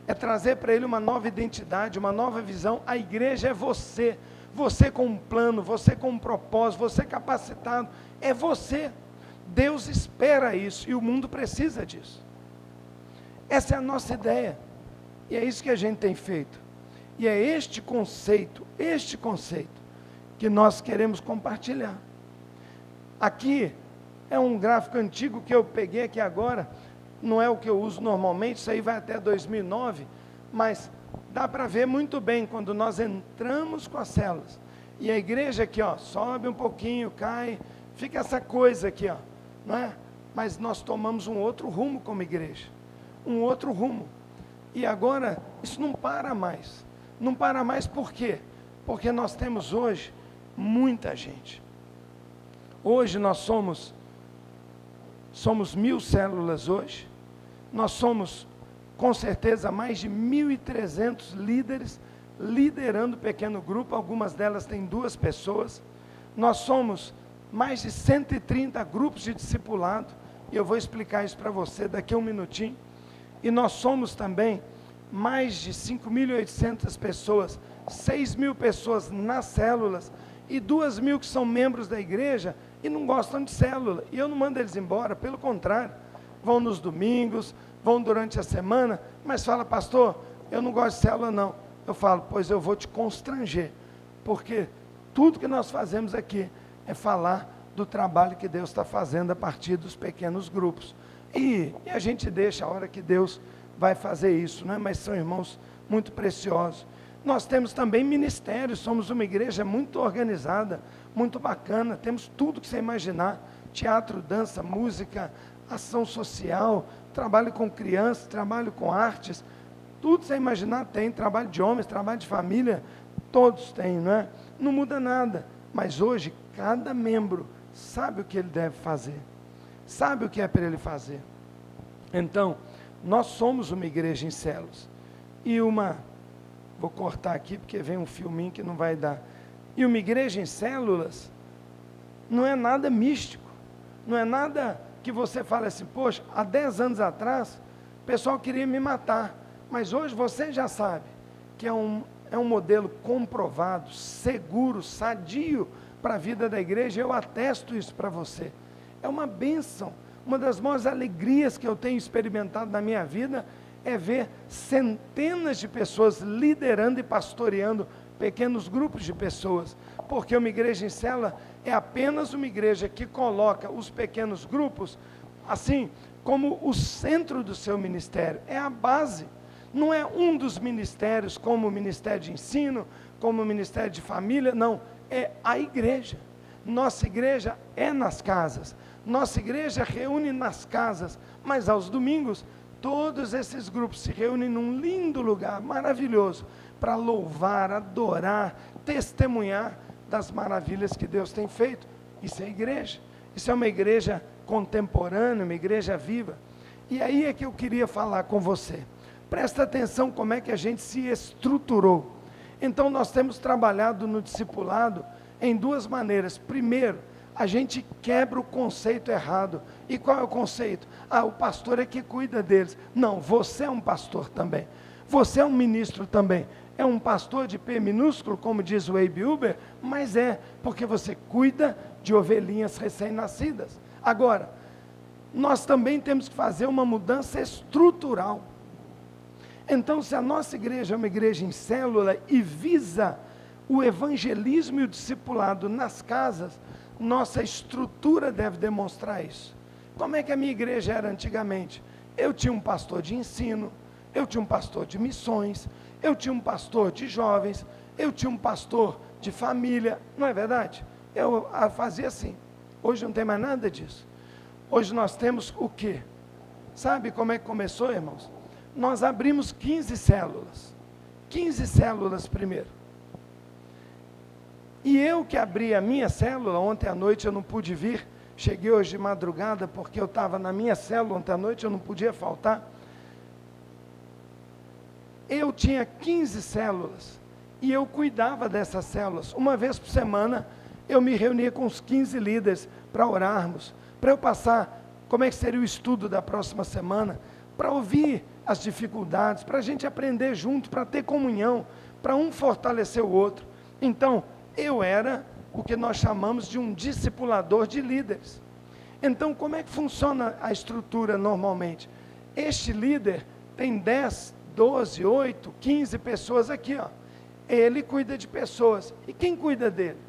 É trazer para ele uma nova identidade, uma nova visão. A igreja é você, você com um plano, você com um propósito, você capacitado, é você. Deus espera isso e o mundo precisa disso. Essa é a nossa ideia, e é isso que a gente tem feito, e é este conceito que nós queremos compartilhar. Aqui é um gráfico antigo que eu peguei aqui agora, não é o que eu uso normalmente, isso aí vai até 2009, mas dá para ver muito bem quando nós entramos com as células, e a igreja aqui, ó, sobe um pouquinho, cai, fica essa coisa aqui, ó, não é? Mas nós tomamos um outro rumo como igreja, um outro rumo, e agora isso não para mais por quê? Porque nós temos hoje muita gente. Hoje nós somos 1.000 células hoje, nós somos com certeza mais de 1.300 líderes, liderando pequeno grupo, algumas delas têm 2 pessoas, nós somos mais de 130 grupos de discipulado, e eu vou explicar isso para você daqui a um minutinho, e nós somos também mais de 5.800 pessoas, 6.000 pessoas nas células, e 2.000 que são membros da igreja, e não gostam de célula, e eu não mando eles embora, pelo contrário, vão nos domingos, vão durante a semana, mas fala, pastor, eu não gosto de célula não, eu falo, pois eu vou te constranger, porque tudo que nós fazemos aqui, é falar do trabalho que Deus está fazendo a partir dos pequenos grupos, e a gente deixa a hora que Deus vai fazer isso, né? Mas são irmãos muito preciosos. Nós temos também ministérios, somos uma igreja muito organizada, muito bacana, temos tudo que você imaginar, teatro, dança, música, ação social, trabalho com crianças, trabalho com artes, tudo que você imaginar tem, trabalho de homens, trabalho de família, todos têm, não é? Não muda nada, mas hoje cada membro sabe o que ele deve fazer, sabe o que é para ele fazer. Então, nós somos uma igreja em células, e vou cortar aqui porque vem um filminho que não vai dar, e uma igreja em células, não é nada místico, não é nada que você fala assim, poxa, há 10 anos atrás, o pessoal queria me matar, mas hoje você já sabe, que é um modelo comprovado, seguro, sadio, para a vida da igreja, eu atesto isso para você, é uma bênção. Uma das maiores alegrias que eu tenho experimentado na minha vida é ver centenas de pessoas liderando e pastoreando pequenos grupos de pessoas, porque uma igreja em célula é apenas uma igreja que coloca os pequenos grupos, assim, como o centro do seu ministério, é a base, não é um dos ministérios, como o ministério de ensino, como o ministério de família, não, é a igreja. Nossa igreja é nas casas, nossa igreja reúne nas casas, mas aos domingos, todos esses grupos se reúnem num lindo lugar, maravilhoso, para louvar, adorar, testemunhar das maravilhas que Deus tem feito. Isso é igreja, isso é uma igreja contemporânea, uma igreja viva. E aí é que eu queria falar com você, presta atenção como é que a gente se estruturou. Então nós temos trabalhado no discipulado em 2 maneiras. Primeiro, a gente quebra o conceito errado. E qual é o conceito? O pastor é que cuida deles. Não, você é um pastor também. Você é um ministro também. É um pastor de P minúsculo, como diz o Abe Uber, mas porque você cuida de ovelhinhas recém-nascidas. Agora, nós também temos que fazer uma mudança estrutural. Então, se a nossa igreja é uma igreja em célula e visa o evangelismo e o discipulado nas casas, nossa estrutura deve demonstrar isso. Como é que a minha igreja era antigamente? Eu tinha um pastor de ensino, eu tinha um pastor de missões, eu tinha um pastor de jovens, eu tinha um pastor de família, não é verdade? Eu fazia assim. Hoje não tem mais nada disso. Hoje nós temos o quê? Sabe como é que começou, irmãos? Nós abrimos 15 células. 15 células primeiro. E eu que abri a minha célula, ontem à noite eu não pude vir, cheguei hoje de madrugada porque eu estava na minha célula ontem à noite, eu não podia faltar. Eu tinha 15 células e eu cuidava dessas células. Uma vez por semana eu me reunia com os 15 líderes para orarmos, para eu passar como é que seria o estudo da próxima semana, para ouvir as dificuldades, para a gente aprender junto, para ter comunhão, para um fortalecer o outro. Então, eu era o que nós chamamos de um discipulador de líderes. Então, como é que funciona a estrutura normalmente? Este líder tem 10, 12, 8, 15 pessoas aqui, ó. Ele cuida de pessoas. E quem cuida dele?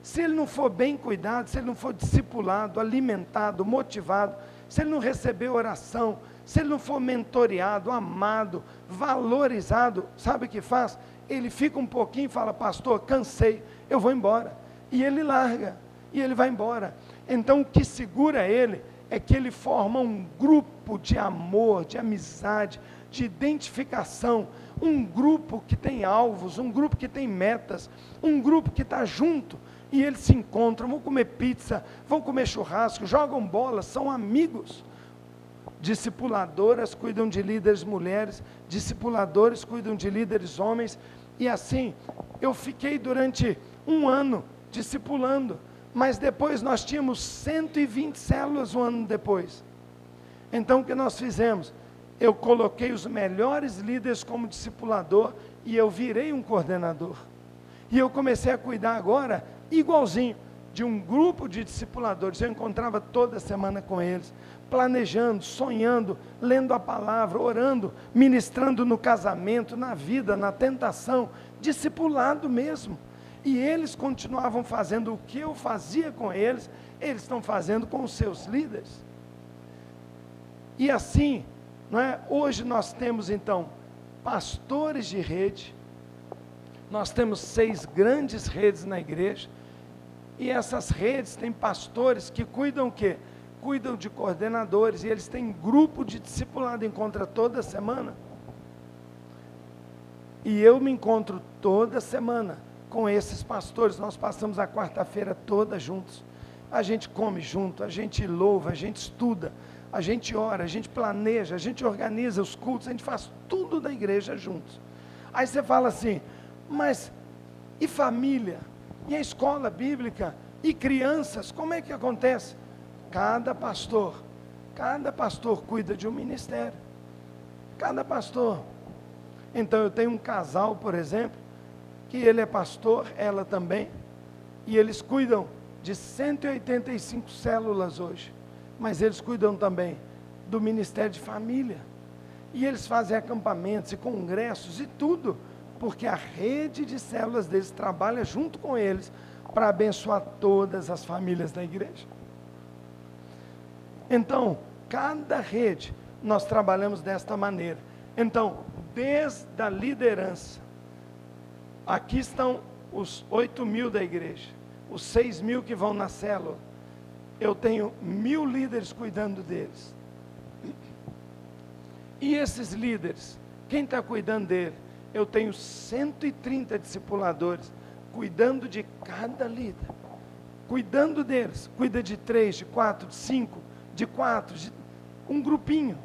Se ele não for bem cuidado, se ele não for discipulado, alimentado, motivado, se ele não receber oração, se ele não for mentoreado, amado, valorizado, sabe o que faz? Ele fica um pouquinho e fala, pastor, cansei, eu vou embora. E ele larga, e ele vai embora. Então o que segura ele é que ele forma um grupo de amor, de amizade, de identificação, um grupo que tem alvos, um grupo que tem metas, um grupo que está junto, e eles se encontram, vão comer pizza, vão comer churrasco, jogam bola, são amigos. Discipuladoras cuidam de líderes mulheres, discipuladores cuidam de líderes homens, e assim, eu fiquei durante um ano discipulando, mas depois nós tínhamos 120 células um ano depois. Então o que nós fizemos? Eu coloquei os melhores líderes como discipulador, e eu virei um coordenador. E eu comecei a cuidar agora, igualzinho, de um grupo de discipuladores. Eu encontrava toda semana com eles, planejando, sonhando, lendo a palavra, orando, ministrando no casamento, na vida, na tentação, discipulado mesmo. E eles continuavam fazendo o que eu fazia com eles, eles estão fazendo com os seus líderes. E assim, não é? Hoje nós temos então pastores de rede, nós temos 6 grandes redes na igreja, e essas redes têm pastores que cuidam o quê? Cuidam de coordenadores, e eles têm grupo de discipulado, encontra toda semana. E eu me encontro toda semana com esses pastores, nós passamos a quarta-feira toda juntos. A gente come junto, a gente louva, a gente estuda, a gente ora, a gente planeja, a gente organiza os cultos, a gente faz tudo da igreja juntos. Aí você fala assim, mas e família? E a escola bíblica? E crianças? Como é que acontece? Cada pastor cuida de um ministério. Cada pastor. Então eu tenho um casal, por exemplo, que ele é pastor, ela também, e eles cuidam de 185 células hoje, mas eles cuidam também do Ministério de Família, e eles fazem acampamentos e congressos e tudo, porque a rede de células deles trabalha junto com eles, para abençoar todas as famílias da igreja. Então, cada rede, nós trabalhamos desta maneira. Então, desde a liderança, aqui estão os 8.000 da igreja, os 6.000 que vão na célula, eu tenho 1.000 líderes cuidando deles. E esses líderes, quem está cuidando dele? Eu tenho 130 discipuladores, cuidando de cada líder, cuidando deles, cuida de 3, de 4, de 5, de 4, de um grupinho,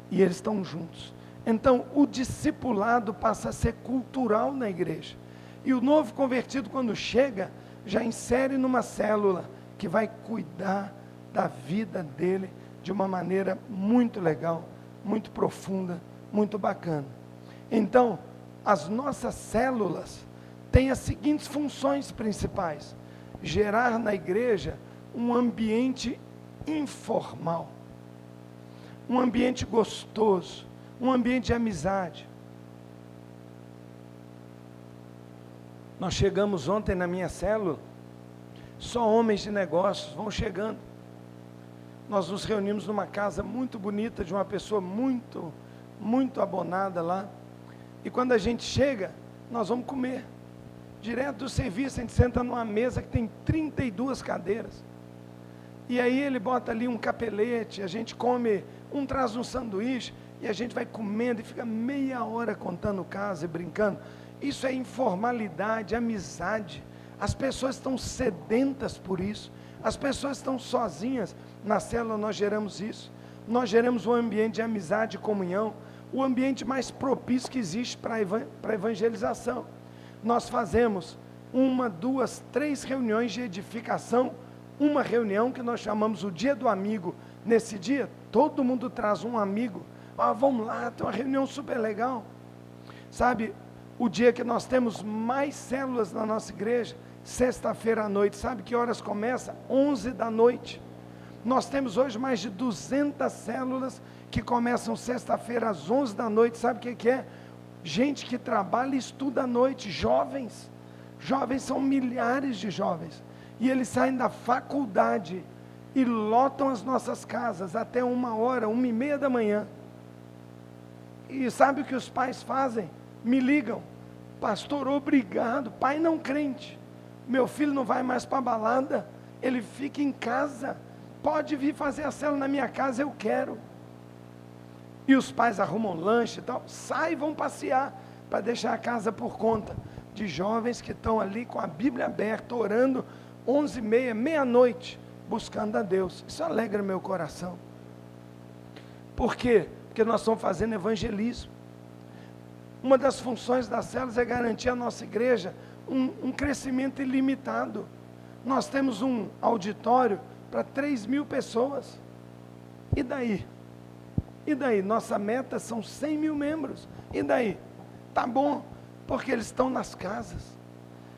e eles estão juntos. Então, o discipulado passa a ser cultural na igreja. E o novo convertido, quando chega, já insere numa célula que vai cuidar da vida dele de uma maneira muito legal, muito profunda, muito bacana. Então, as nossas células têm as seguintes funções principais: gerar na igreja um ambiente informal, um ambiente gostoso, um ambiente de amizade. Nós chegamos ontem na minha célula, só homens de negócios vão chegando. Nós nos reunimos numa casa muito bonita, de uma pessoa muito abonada lá, E quando a gente chega, nós vamos comer. Direto do serviço, a gente senta numa mesa que tem 32 cadeiras. E aí ele bota ali um capelete, a gente come, um traz um sanduíche, e a gente vai comendo e fica meia hora contando caso e brincando. Isso é informalidade, amizade. As pessoas estão sedentas por isso. As pessoas estão sozinhas. Na célula nós geramos isso. Nós geramos um ambiente de amizade e comunhão, o ambiente mais propício que existe para a evangelização. Nós fazemos 1, 2, 3 reuniões de edificação, uma reunião que nós chamamos o dia do amigo. Nesse dia, todo mundo traz um amigo. Vamos lá, tem uma reunião super legal. Sabe, o dia que nós temos mais células na nossa igreja, sexta-feira à noite, sabe que horas começa? 11 da noite. Nós temos hoje mais de 200 células que começam sexta-feira às 11 da noite, sabe o que é? Gente que trabalha e estuda à noite, jovens são milhares de jovens, e eles saem da faculdade e lotam as nossas casas até 1h, 1h30 da manhã, e sabe o que os pais fazem? Me ligam, pastor, obrigado, pai não crente, meu filho não vai mais para a balada, ele fica em casa, pode vir fazer a célula na minha casa, eu quero. E os pais arrumam lanche e tal, saem e vão passear, para deixar a casa por conta de jovens que estão ali com a Bíblia aberta, orando, 11h30, meia-noite, buscando a Deus. Isso alegra meu coração. Por quê? Porque nós estamos fazendo evangelismo. Uma das funções das células é garantir à nossa igreja um crescimento ilimitado. Nós temos um auditório para 3.000 pessoas. E daí? E daí? Nossa meta são 100.000 membros. E daí? Tá bom, porque eles estão nas casas.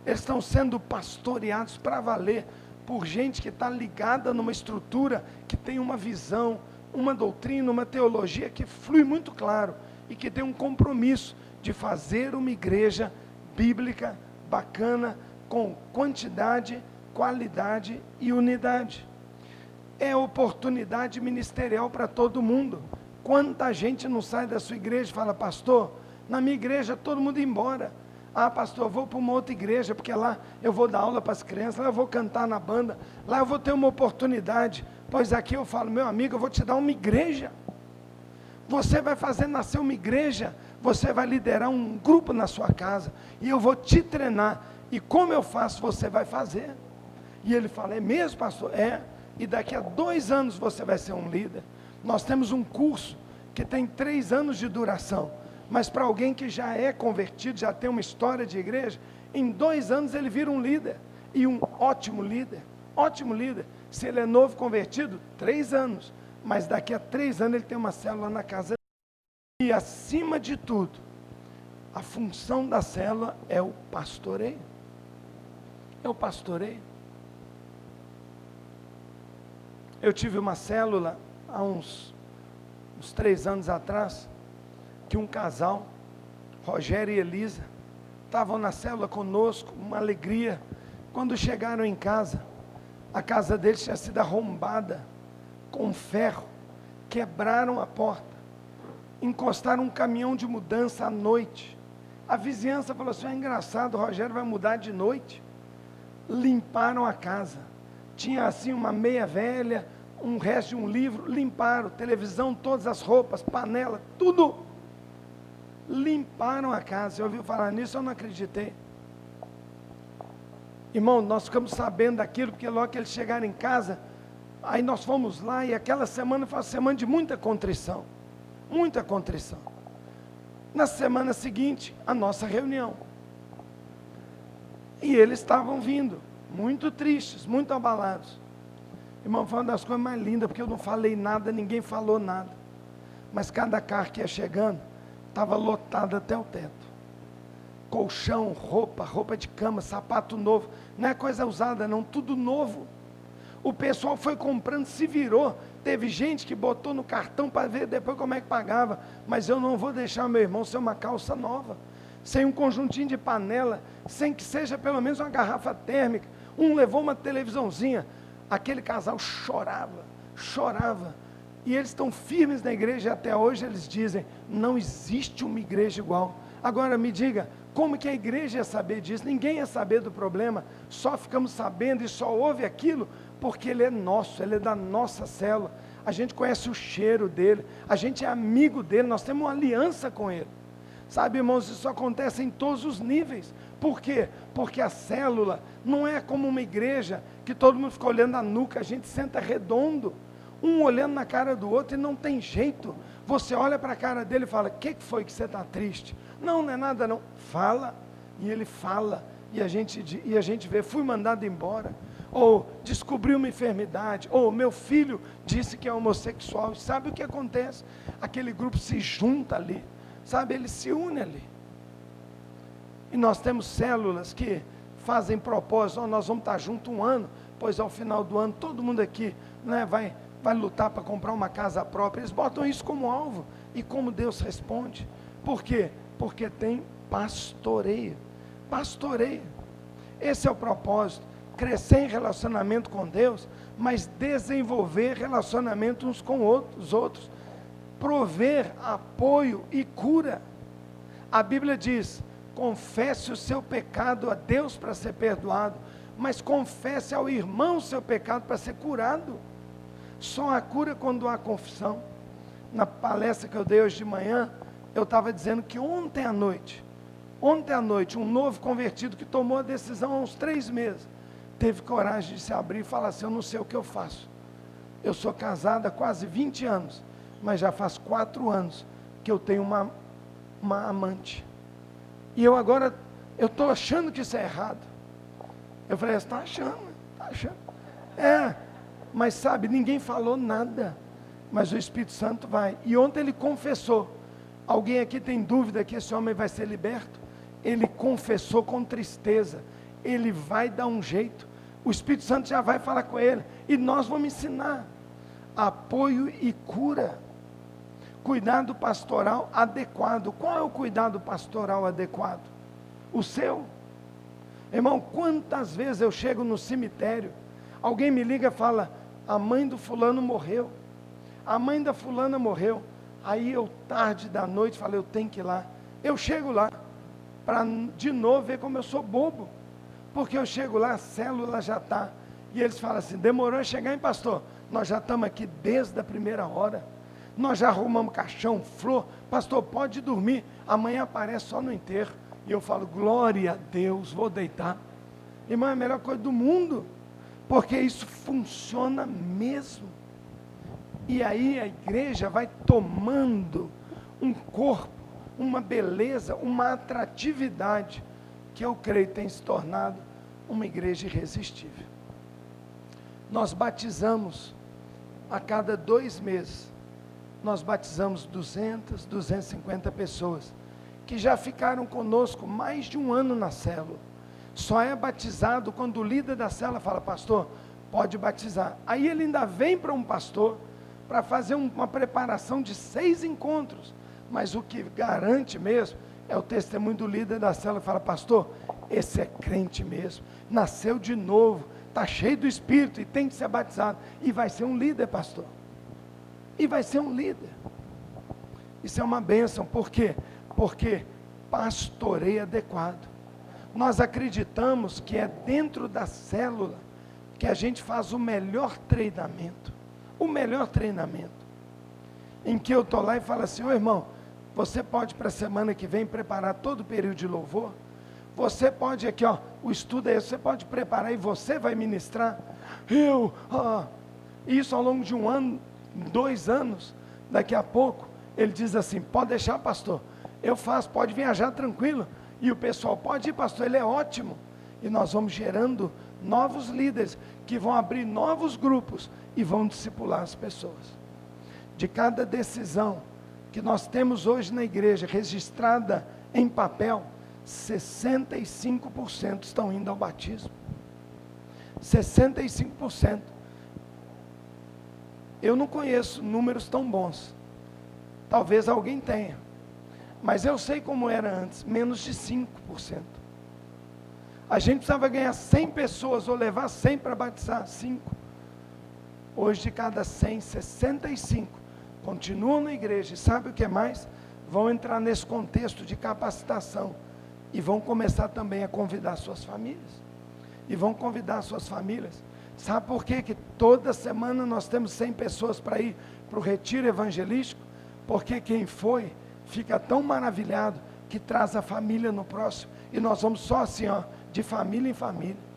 Eles estão sendo pastoreados para valer por gente que está ligada numa estrutura que tem uma visão, uma doutrina, uma teologia que flui muito claro e que tem um compromisso de fazer uma igreja bíblica, bacana, com quantidade, qualidade e unidade. É oportunidade ministerial para todo mundo. Quanta gente não sai da sua igreja e fala, pastor, na minha igreja todo mundo ia embora. Pastor, eu vou para uma outra igreja, porque lá eu vou dar aula para as crianças, lá eu vou cantar na banda, lá eu vou ter uma oportunidade. Pois aqui eu falo, meu amigo, eu vou te dar uma igreja. Você vai fazer nascer uma igreja, você vai liderar um grupo na sua casa, e eu vou te treinar, e como eu faço, você vai fazer. E ele fala, é mesmo, pastor? É, e daqui a 2 anos você vai ser um líder. Nós temos um curso que tem 3 anos de duração, mas para alguém que já é convertido, já tem uma história de igreja, em 2 anos ele vira um líder, e um ótimo líder, se ele é novo convertido, 3 anos, mas daqui a 3 anos ele tem uma célula na casa dele. E acima de tudo, a função da célula é o pastoreio, Eu tive uma célula há uns 3 anos atrás, que um casal, Rogério e Elisa, estavam na célula conosco, uma alegria. Quando chegaram em casa, a casa deles tinha sido arrombada com ferro, quebraram a porta, encostaram um caminhão de mudança à noite. A vizinhança falou assim, é engraçado, o Rogério vai mudar de noite. Limparam a casa, tinha assim uma meia velha, um resto de um livro, limparam, televisão, todas as roupas, panela, tudo. Limparam a casa. Você ouviu falar nisso? Eu não acreditei. Irmão, nós ficamos sabendo daquilo, porque logo que eles chegaram em casa, aí nós fomos lá, e aquela semana foi uma semana de muita contrição. Na semana seguinte, a nossa reunião. E eles estavam vindo, muito tristes, muito abalados. Irmão, foi uma das coisas mais lindas, porque eu não falei nada, ninguém falou nada. Mas cada carro que ia chegando, estava lotado até o teto. Colchão, roupa de cama, sapato novo. Não é coisa usada não, tudo novo. O pessoal foi comprando, se virou. Teve gente que botou no cartão para ver depois como é que pagava. Mas eu não vou deixar meu irmão sem uma calça nova, sem um conjuntinho de panela, sem que seja pelo menos uma garrafa térmica. Um levou uma televisãozinha. Aquele casal chorava. E eles estão firmes na igreja, e até hoje eles dizem, não existe uma igreja igual. Agora me diga, como que a igreja ia saber disso? Ninguém ia saber do problema, só ficamos sabendo e só ouve aquilo porque ele é nosso, ele é da nossa célula. A gente conhece o cheiro dele, a gente é amigo dele, nós temos uma aliança com ele. Sabe, irmãos, isso acontece em todos os níveis. Por quê? Porque a célula não é como uma igreja que todo mundo fica olhando a nuca, a gente senta redondo, um olhando na cara do outro e não tem jeito. Você olha para a cara dele e fala, o que foi que você está triste? Não, não é nada não. Fala, e ele fala, e a gente vê, fui mandado embora, ou descobri uma enfermidade, ou meu filho disse que é homossexual. Sabe o que acontece? Aquele grupo se junta ali, sabe, ele se une ali. E nós temos células que fazem propósito, nós vamos estar juntos um ano, pois ao final do ano todo mundo aqui, né, vai lutar para comprar uma casa própria. Eles botam isso como alvo, e como Deus responde. Por quê? Porque tem pastoreio. Pastoreio. Esse é o propósito. Crescer em relacionamento com Deus, mas desenvolver relacionamento uns com os outros. Prover apoio e cura. A Bíblia diz, confesse o seu pecado a Deus para ser perdoado, mas confesse ao irmão o seu pecado para ser curado. Só há cura quando há confissão. Na palestra que eu dei hoje de manhã, eu estava dizendo que ontem à noite, um novo convertido que tomou a decisão há uns 3 meses, teve coragem de se abrir e falar assim, eu não sei o que eu faço. Eu sou casado há quase 20 anos, mas já faz 4 anos que eu tenho uma amante. E eu agora, eu estou achando que isso é errado. Eu falei, você está achando? Está achando? É, mas sabe, ninguém falou nada, mas o Espírito Santo vai. E ontem ele confessou. Alguém aqui tem dúvida que esse homem vai ser liberto? Ele confessou com tristeza, ele vai dar um jeito, o Espírito Santo já vai falar com ele, e nós vamos ensinar, apoio e cura, cuidado pastoral adequado. Qual é o cuidado pastoral adequado? O seu. Irmão, quantas vezes eu chego no cemitério, alguém me liga e fala, a mãe do fulano morreu, a mãe da fulana morreu, aí eu tarde da noite falei, eu tenho que ir lá, eu chego lá, para de novo ver como eu sou bobo, porque eu chego lá, a célula já está, e eles falam assim, demorou a chegar, hein, pastor? Nós já estamos aqui desde a primeira hora, nós já arrumamos caixão, flor, pastor, pode dormir, amanhã aparece só no enterro. E eu falo, glória a Deus, vou deitar. Irmão, é a melhor coisa do mundo, porque isso funciona mesmo. E aí a igreja vai tomando um corpo, uma beleza, uma atratividade, que eu creio tem se tornado uma igreja irresistível. Nós batizamos a cada 2 meses, nós batizamos 200, 250 pessoas, que já ficaram conosco mais de 1 ano na célula. Só é batizado quando o líder da célula fala, pastor, pode batizar. Aí ele ainda vem para um pastor, para fazer uma preparação de 6 encontros, mas o que garante mesmo, é o testemunho do líder da célula, fala, pastor, esse é crente mesmo, nasceu de novo, está cheio do Espírito, e tem que ser batizado, e vai ser um líder, pastor, e vai ser um líder. Isso é uma bênção. Por quê? Porque pastoreio adequado. Nós acreditamos que é dentro da célula que a gente faz o melhor treinamento, em que eu estou lá e falo assim, ô irmão, você pode para a semana que vem preparar todo o período de louvor, você pode aqui, ó, o estudo é esse, você pode preparar e você vai ministrar, isso ao longo de 1 ano, 2 anos, daqui a pouco, ele diz assim, pode deixar, pastor, eu faço, pode viajar tranquilo, e o pessoal, pode ir, pastor, ele é ótimo, e nós vamos gerando novos líderes, que vão abrir novos grupos, e vão discipular as pessoas. De cada decisão que nós temos hoje na igreja, registrada em papel, 65% estão indo ao batismo, 65%, eu não conheço números tão bons, talvez alguém tenha, mas eu sei como era antes, menos de 5%, a gente precisava ganhar 100 pessoas, ou levar 100 para batizar, 5, hoje de cada 100, 65, continuam na igreja, e sabe o que é mais? vão entrar nesse contexto de capacitação e vão começar também a convidar suas famílias. E vão convidar suas famílias. Sabe por quê? Que toda semana nós temos 100 pessoas para ir para o retiro evangelístico? Porque quem foi fica tão maravilhado que traz a família no próximo. E nós vamos só assim, ó, de família em família.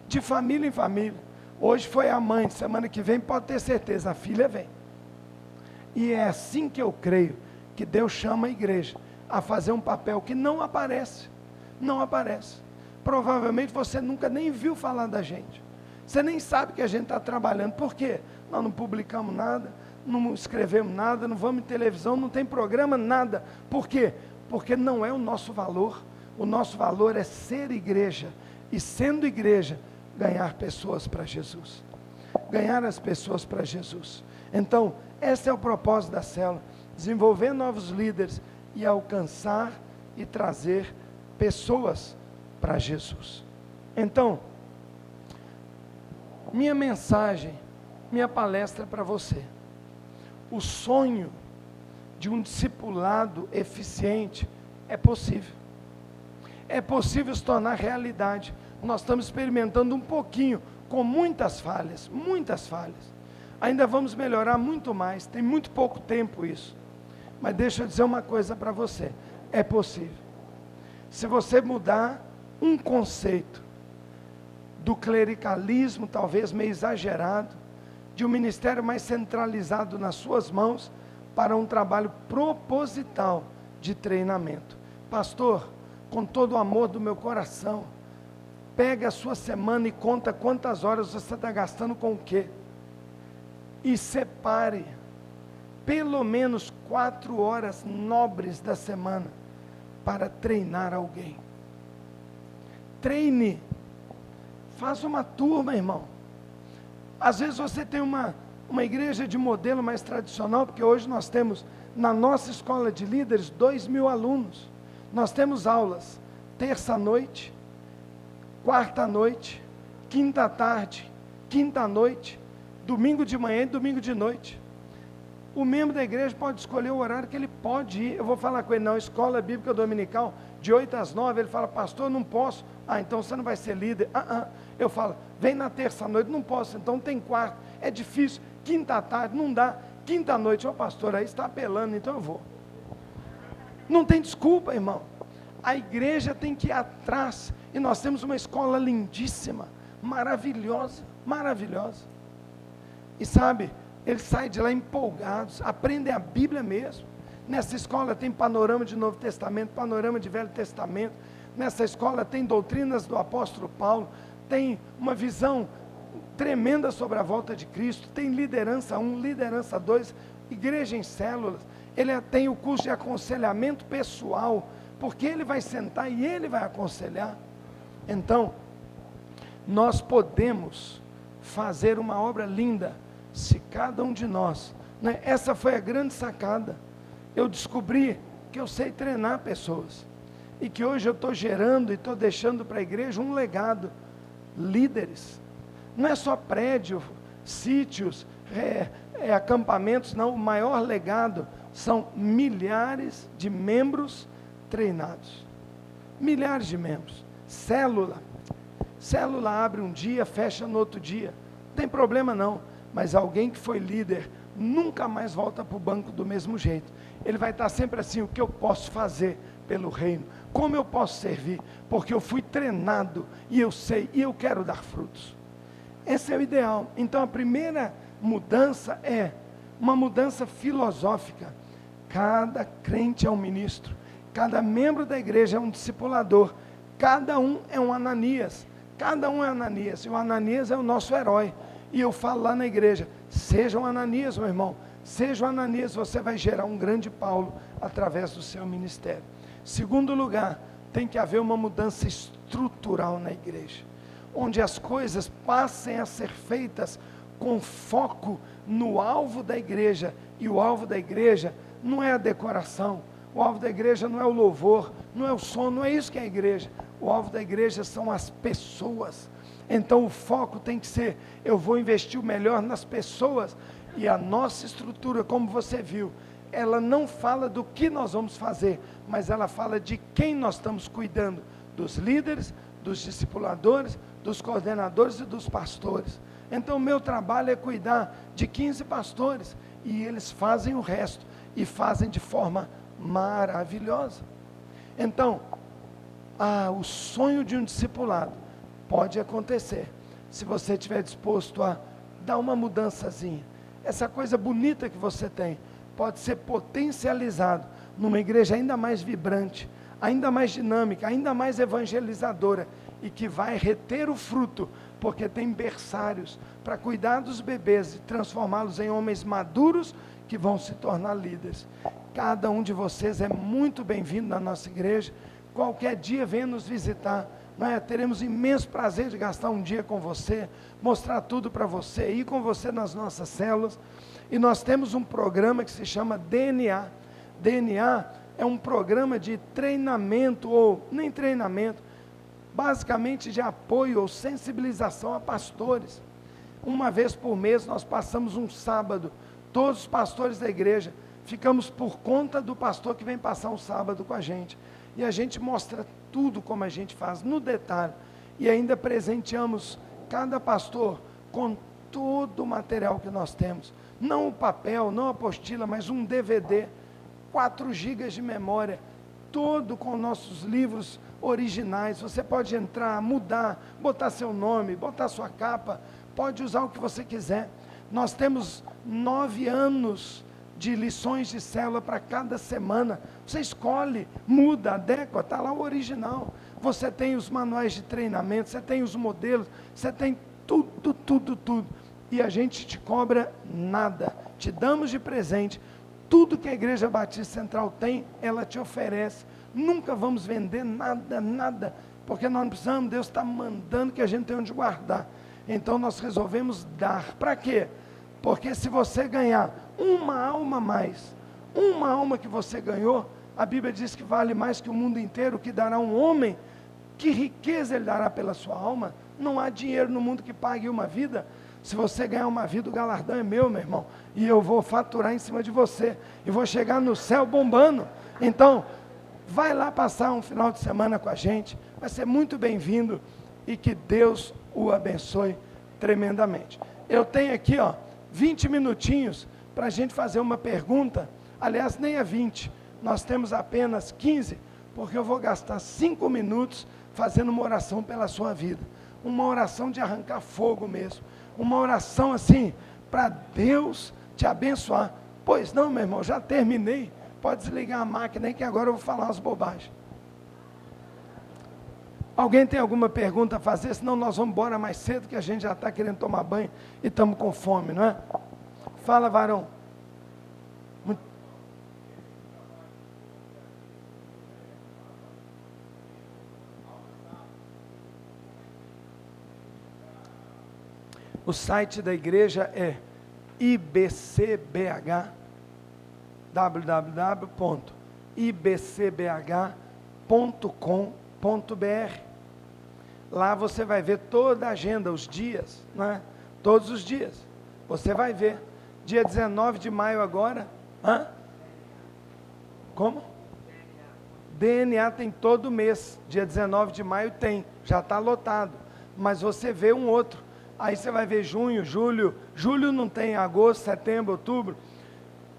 De família em família. Hoje foi a mãe, semana que vem pode ter certeza, a filha vem. E é assim que eu creio que Deus chama a igreja a fazer um papel que não aparece. Não aparece. Provavelmente você nunca nem viu falar da gente. Você nem sabe que a gente está trabalhando. Por quê? Nós não publicamos nada, não escrevemos nada, não vamos em televisão, não tem programa, nada. Por quê? Porque não é o nosso valor. O nosso valor é ser igreja. E sendo igreja, ganhar pessoas para Jesus. Ganhar as pessoas para Jesus. Então, esse é o propósito da célula. Desenvolver novos líderes e alcançar e trazer pessoas para Jesus. Então, minha mensagem, minha palestra para você. O sonho de um discipulado eficiente é possível. É possível se tornar realidade. Nós estamos experimentando um pouquinho, com muitas falhas, muitas falhas. Ainda vamos melhorar muito mais, tem muito pouco tempo isso. Mas deixa eu dizer uma coisa para você, é possível. Se você mudar um conceito do clericalismo, talvez meio exagerado, de um ministério mais centralizado nas suas mãos, para um trabalho proposital de treinamento. Pastor, com todo o amor do meu coração, pega a sua semana e conta quantas horas você está gastando com o quê? E separe pelo menos 4 horas nobres da semana para treinar alguém. Treine. Faça uma turma, irmão. Às vezes você tem uma igreja de modelo mais tradicional, porque hoje nós temos na nossa escola de líderes 2.000 alunos. Nós temos aulas terça-noite, quarta-noite, quinta-tarde, quinta-noite, domingo de manhã e domingo de noite. O membro da igreja pode escolher o horário que ele pode ir. Eu vou falar com ele, não, escola bíblica dominical, de 8 às 9, ele fala, pastor, eu não posso. Ah, então você não vai ser líder. Eu falo, vem na terça-noite, não posso, então tem quarta. É difícil, quinta-tarde, não dá. Quinta-noite, ó pastor, aí está apelando, então eu vou. Não tem desculpa, irmão. A igreja tem que ir atrás. E nós temos uma escola lindíssima, maravilhosa, maravilhosa. E sabe, eles saem de lá empolgados, aprendem a Bíblia mesmo. Nessa escola tem panorama de Novo Testamento, panorama de Velho Testamento. Nessa escola tem doutrinas do apóstolo Paulo, tem uma visão tremenda sobre a volta de Cristo, tem liderança 1, liderança 2, igreja em células. Ele tem o curso de aconselhamento pessoal, porque ele vai sentar e ele vai aconselhar. Então, nós podemos fazer uma obra linda, se cada um de nós, né? Essa foi a grande sacada. Eu descobri que eu sei treinar pessoas, e que hoje eu estou gerando e estou deixando para a igreja um legado, líderes. Não é só prédio, sítios, acampamentos, não. O maior legado são milhares de membros treinados. Milhares de membros. Célula abre um dia, fecha no outro dia. Não tem problema não, mas alguém que foi líder nunca mais volta para o banco do mesmo jeito. Ele vai estar sempre assim, o que eu posso fazer pelo reino? Como eu posso servir? Porque eu fui treinado e eu sei, e eu quero dar frutos. Esse é o ideal. Então a primeira mudança é uma mudança filosófica. Cada crente é um ministro, cada membro da igreja é um discipulador, cada um é um Ananias, cada um é Ananias, e o Ananias é o nosso herói. E eu falo lá na igreja, seja um Ananias, meu irmão, seja um Ananias, você vai gerar um grande Paulo através do seu ministério. Segundo lugar, tem que haver uma mudança estrutural na igreja, onde as coisas passem a ser feitas com foco no alvo da igreja, e o alvo da igreja não é a decoração, o alvo da igreja não é o louvor, não é o som, não é isso que é a igreja. O alvo da igreja são as pessoas. Então o foco tem que ser, eu vou investir o melhor nas pessoas, e a nossa estrutura, como você viu, ela não fala do que nós vamos fazer, mas ela fala de quem nós estamos cuidando, dos líderes, dos discipuladores, dos coordenadores e dos pastores. Então o meu trabalho é cuidar de 15 pastores, e eles fazem o resto, e fazem de forma maravilhosa. Então, o sonho de um discipulado pode acontecer, se você estiver disposto a dar uma mudançazinha. Essa coisa bonita que você tem, pode ser potencializado numa igreja ainda mais vibrante, ainda mais dinâmica, ainda mais evangelizadora, e que vai reter o fruto, porque tem berçários para cuidar dos bebês e transformá-los em homens maduros que vão se tornar líderes. Cada um de vocês é muito bem-vindo na nossa igreja. Qualquer dia venha nos visitar, teremos imenso prazer de gastar um dia com você, mostrar tudo para você, ir com você nas nossas células. E nós temos um programa que se chama DNA. DNA é um programa de treinamento, ou nem treinamento, basicamente de apoio ou sensibilização a pastores. Uma vez por mês nós passamos um sábado, todos os pastores da igreja, ficamos por conta do pastor que vem passar um sábado com a gente. E a gente mostra tudo como a gente faz, no detalhe. E ainda presenteamos cada pastor com todo o material que nós temos. Não o papel, não a apostila, mas um DVD, 4 gigas de memória, todo com nossos livros originais. Você pode entrar, mudar, botar seu nome, botar sua capa, pode usar o que você quiser. Nós temos 9 anos de lições de célula para cada semana. Você escolhe, muda, adequa, está lá o original. Você tem os manuais de treinamento, você tem os modelos, você tem tudo. E a gente te cobra nada, te damos de presente. Tudo que a Igreja Batista Central tem, ela te oferece. Nunca vamos vender nada, porque nós não precisamos, Deus está mandando que a gente tenha onde guardar. Então nós resolvemos dar. Para quê? Porque se você ganhar uma alma a mais, uma alma que você ganhou, a Bíblia diz que vale mais que o mundo inteiro, que dará um homem. Que riqueza ele dará pela sua alma? Não há dinheiro no mundo que pague uma vida. Se você ganhar uma vida, o galardão é meu irmão, e eu vou faturar em cima de você, e vou chegar no céu bombando. Então, vai lá passar um final de semana com a gente, vai ser muito bem-vindo, e que Deus o abençoe tremendamente. Eu tenho aqui 20 minutinhos para a gente fazer uma pergunta. Aliás, nem é 20, nós temos apenas 15, porque eu vou gastar 5 minutos fazendo uma oração pela sua vida, uma oração de arrancar fogo mesmo, uma oração assim, para Deus te abençoar. Pois não, meu irmão, já terminei, pode desligar a máquina aí que agora eu vou falar umas bobagens. Alguém tem alguma pergunta a fazer? Senão nós vamos embora mais cedo, que a gente já está querendo tomar banho e estamos com fome, não é? Fala, varão. O site da igreja é IBCBH, www.ibcbh.com.br. Lá você vai ver toda a agenda, os dias, né? Todos os dias. Você vai ver. Dia 19 de maio agora. Como? DNA tem todo mês. Dia 19 de maio tem. Já está lotado. Mas você vê um outro. Aí você vai ver junho, julho. Julho não tem, agosto, setembro, outubro.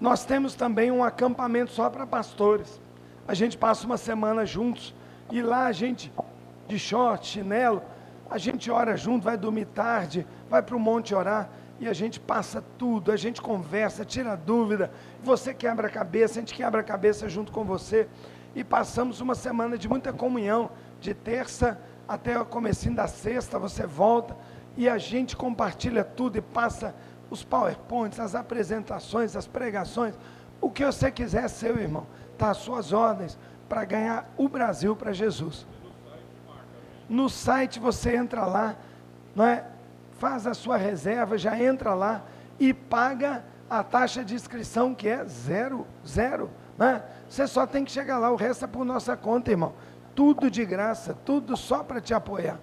Nós temos também um acampamento só para pastores. A gente passa uma semana juntos. E lá a gente, de short, chinelo, a gente ora junto, vai dormir tarde, vai para o monte orar. E a gente passa tudo, a gente conversa, tira dúvida. Você quebra a cabeça, a gente quebra a cabeça junto com você. E passamos uma semana de muita comunhão. De terça até o comecinho da sexta, você volta. E a gente compartilha tudo e passa os PowerPoints, as apresentações, as pregações. O que você quiser, seu irmão. Está às suas ordens para ganhar o Brasil para Jesus. No site você entra lá, não é? Faz a sua reserva, já entra lá e paga a taxa de inscrição, que é zero, né? Você só tem que chegar lá, o resto é por nossa conta, irmão. Tudo de graça, tudo só para te apoiar.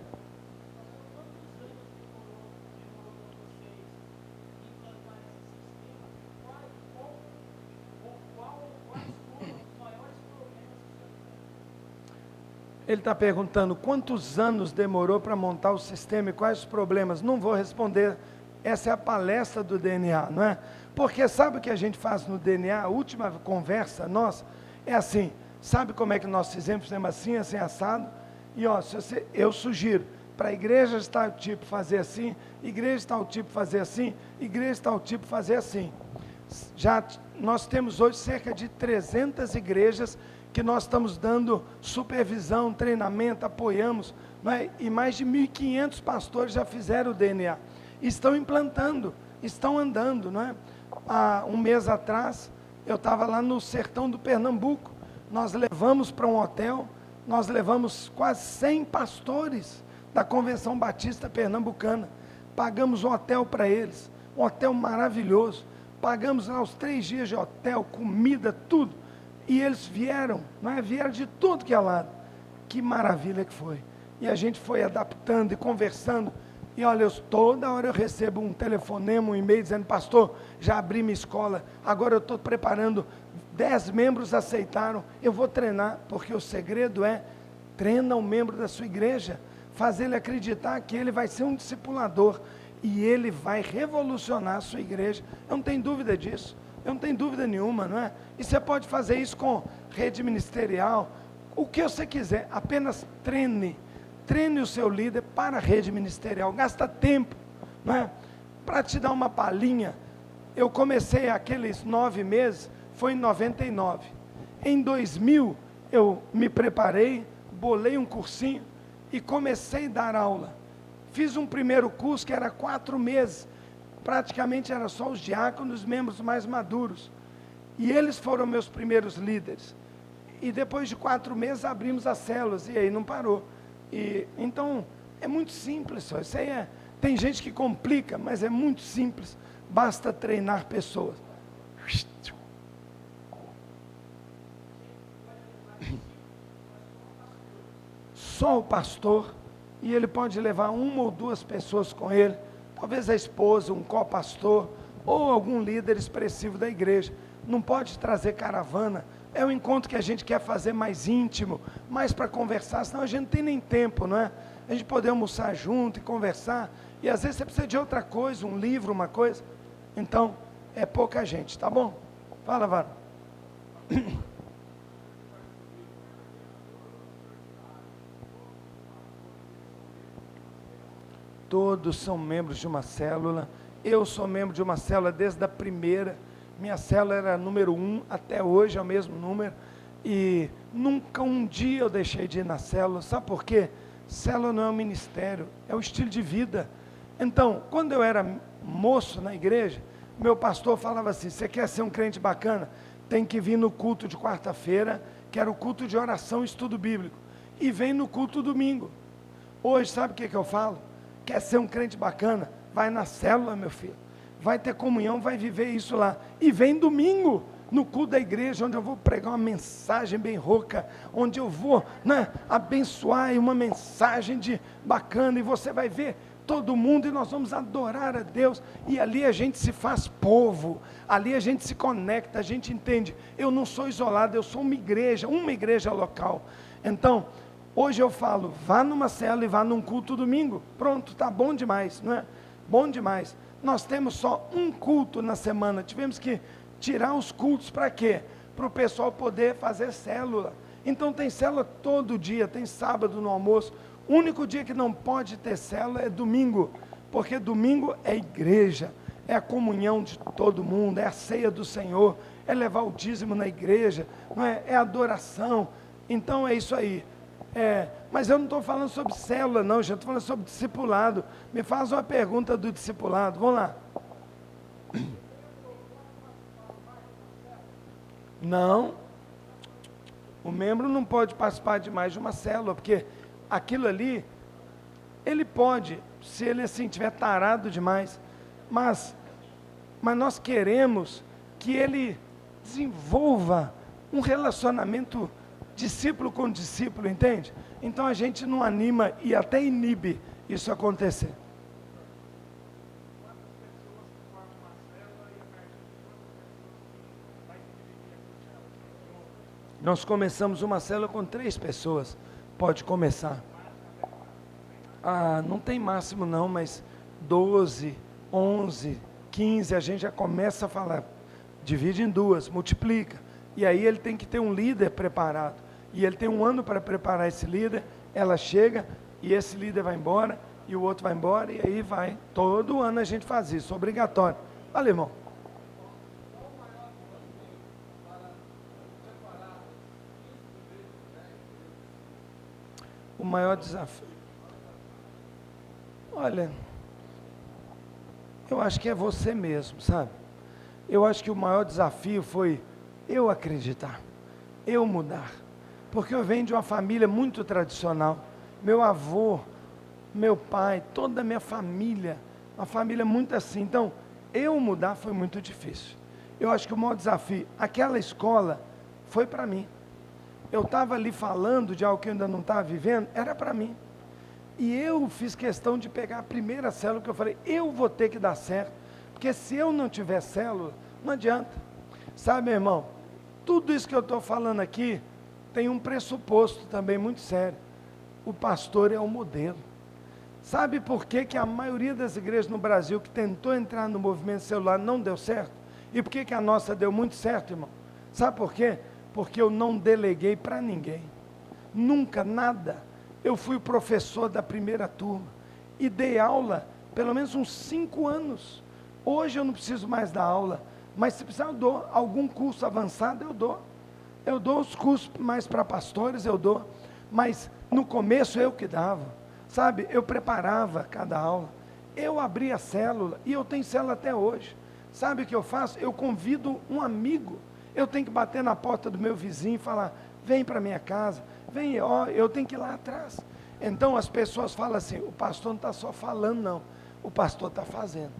Ele está perguntando quantos anos demorou para montar o sistema e quais os problemas. Não vou responder, essa é a palestra do DNA, não é? Porque sabe o que a gente faz no DNA? A última conversa nossa é assim, sabe como é que nós fizemos assim, assim, assado? E ó, eu sugiro, para a igreja de tal tipo fazer assim, igreja de tal tipo fazer assim, igreja de tal tipo fazer assim. Já nós temos hoje cerca de 300 igrejas que nós estamos dando supervisão, treinamento, apoiamos, não é? E mais de 1.500 pastores já fizeram o DNA, estão implantando, estão andando, não é? Há um mês atrás, eu estava lá no sertão do Pernambuco, nós levamos para um hotel, nós levamos quase 100 pastores da Convenção Batista Pernambucana, pagamos um hotel para eles, um hotel maravilhoso, pagamos lá os 3 dias de hotel, comida, tudo, e eles vieram, não é? Vieram de tudo que é lado, que maravilha que foi, e a gente foi adaptando e conversando, e olha, toda hora eu recebo um telefonema, um e-mail dizendo, pastor, já abri minha escola, agora eu estou preparando, 10 membros aceitaram, eu vou treinar, porque o segredo é, treina um membro da sua igreja, faz ele acreditar que ele vai ser um discipulador, e ele vai revolucionar a sua igreja, eu não tenho dúvida disso, eu não tenho dúvida nenhuma, não é? E você pode fazer isso com rede ministerial, o que você quiser, apenas treine o seu líder para a rede ministerial, gasta tempo, não é? Para te dar uma palhinha, eu comecei aqueles 9 meses, foi em 99, em 2000 eu me preparei, bolei um cursinho e comecei a dar aula, fiz um primeiro curso que era 4 meses, praticamente era só os diáconos, os membros mais maduros, e eles foram meus primeiros líderes, e depois de 4 meses abrimos as células, e aí não parou, e então é muito simples só, isso aí tem gente que complica, mas é muito simples, basta treinar pessoas. Só o pastor, e ele pode levar 1 ou 2 pessoas com ele, talvez a esposa, um co-pastor, ou algum líder expressivo da igreja, não pode trazer caravana, é um encontro que a gente quer fazer mais íntimo, mais para conversar, senão a gente não tem nem tempo, não é? A gente poder almoçar junto e conversar, e às vezes você precisa de outra coisa, um livro, uma coisa, então é pouca gente, tá bom? Fala, Vara. Todos são membros de uma célula, eu sou membro de uma célula desde a primeira, minha célula era número 1, até hoje é o mesmo número, e nunca um dia eu deixei de ir na célula, sabe por quê? Célula não é um ministério, é um estilo de vida. Então, quando eu era moço na igreja, meu pastor falava assim, você quer ser um crente bacana? Tem que vir no culto de quarta-feira, que era o culto de oração e estudo bíblico, e vem no culto domingo. Hoje, sabe o que eu falo? Quer ser um crente bacana? Vai na célula, meu filho. Vai ter comunhão, vai viver isso lá. E vem domingo, no culto da igreja, onde eu vou pregar uma mensagem bem rouca, onde eu vou, né, abençoar, e uma mensagem bacana, e você vai ver todo mundo, e nós vamos adorar a Deus, e ali a gente se faz povo, ali a gente se conecta, a gente entende, eu não sou isolado, eu sou uma igreja local. Então, hoje eu falo, vá numa célula e vá num culto domingo, pronto, está bom demais, não é? Bom demais. Nós temos só um culto na semana, tivemos que tirar os cultos para quê? Para o pessoal poder fazer célula. Então tem célula todo dia, tem sábado no almoço, o único dia que não pode ter célula é domingo, porque domingo é igreja, é a comunhão de todo mundo, é a ceia do Senhor, é levar o dízimo na igreja, não é? É adoração, então é isso aí. Mas eu não estou falando sobre célula não, já estou falando sobre discipulado. Me faz uma pergunta do discipulado, vamos lá. Não, o membro não pode participar de mais de uma célula, porque aquilo ali, ele pode, se ele assim estiver tarado demais, mas nós queremos que ele desenvolva um relacionamento discípulo com discípulo, entende? Então a gente não anima e até inibe isso acontecer. Nós começamos uma célula com 3 pessoas, Pode começar. Ah, não tem máximo não, mas 12, 11, 15, a gente já começa a falar. Divide em duas, multiplica. E aí ele tem que ter um líder preparado. E ele tem um ano para preparar esse líder. Ela chega e esse líder vai embora, e o outro vai embora, e aí vai. Todo ano a gente faz isso, obrigatório. Valeu, irmão. O maior desafio. Olha, eu acho que é você mesmo, sabe? Eu acho que o maior desafio foi eu acreditar, eu mudar. Porque eu venho de uma família muito tradicional. Meu avô, meu pai, toda a minha família, uma família muito assim. Então, eu mudar foi muito difícil. Eu acho que o maior desafio, aquela escola, foi para mim. Eu estava ali falando de algo que eu ainda não estava vivendo, era para mim. E eu fiz questão de pegar a primeira célula que eu falei, eu vou ter que dar certo. Porque se eu não tiver célula, não adianta. Sabe, meu irmão, tudo isso que eu estou falando aqui, tem um pressuposto também muito sério. O pastor é o modelo. Sabe por que que a maioria das igrejas no Brasil que tentou entrar no movimento celular não deu certo? E por que que a nossa deu muito certo, irmão? Sabe por quê? Porque eu não deleguei para ninguém. Nunca, nada. Eu fui o professor da primeira turma e dei aula pelo menos uns 5 anos. Hoje eu não preciso mais dar aula, mas se precisar eu dou. Algum curso avançado eu dou. Eu dou os cursos mais para pastores, eu dou. Mas no começo eu que dava. Sabe, eu preparava cada aula. Eu abria a célula e eu tenho célula até hoje. Sabe o que eu faço? Eu convido um amigo. Eu tenho que bater na porta do meu vizinho e falar, vem para minha casa, vem, ó, eu tenho que ir lá atrás. Então as pessoas falam assim, o pastor não está só falando não, o pastor está fazendo.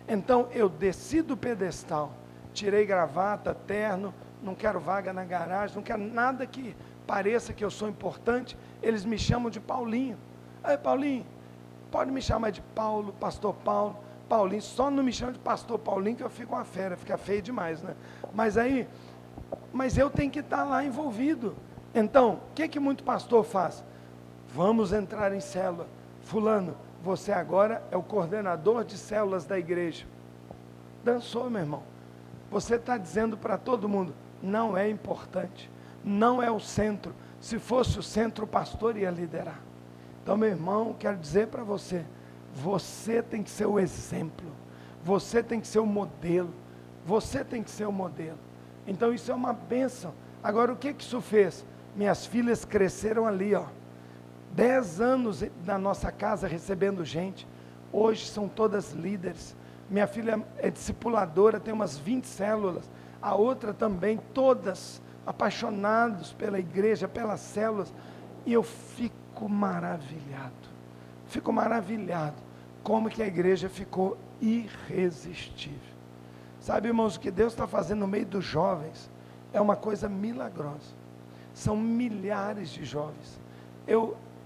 Então eu desci do pedestal, tirei gravata, terno, não quero vaga na garagem, não quero nada que pareça que eu sou importante, eles me chamam de Paulinho. Aí Paulinho, pode me chamar de Paulo, pastor Paulo, Paulinho, só não me chama de pastor Paulinho que eu fico uma fera, fica feio demais, né? Mas eu tenho que estar lá envolvido. Então, o que muito pastor faz? Vamos entrar em célula. Fulano, você agora é o coordenador de células da igreja. Dançou, meu irmão. Você está dizendo para todo mundo, não é importante, não é o centro. Se fosse o centro, o pastor ia liderar. Então, meu irmão, quero dizer para você, você tem que ser o exemplo, você tem que ser o modelo, você tem que ser o modelo. Então isso é uma bênção. Agora o que isso fez? Minhas filhas cresceram ali, ó, 10 anos na nossa casa recebendo gente, hoje são todas líderes. Minha filha é discipuladora, tem umas 20 células, a outra também, todas apaixonados pela igreja, pelas células, e eu fico maravilhado como que a igreja ficou irresistível. Sabe, irmãos, o que Deus está fazendo no meio dos jovens é uma coisa milagrosa. São milhares de jovens.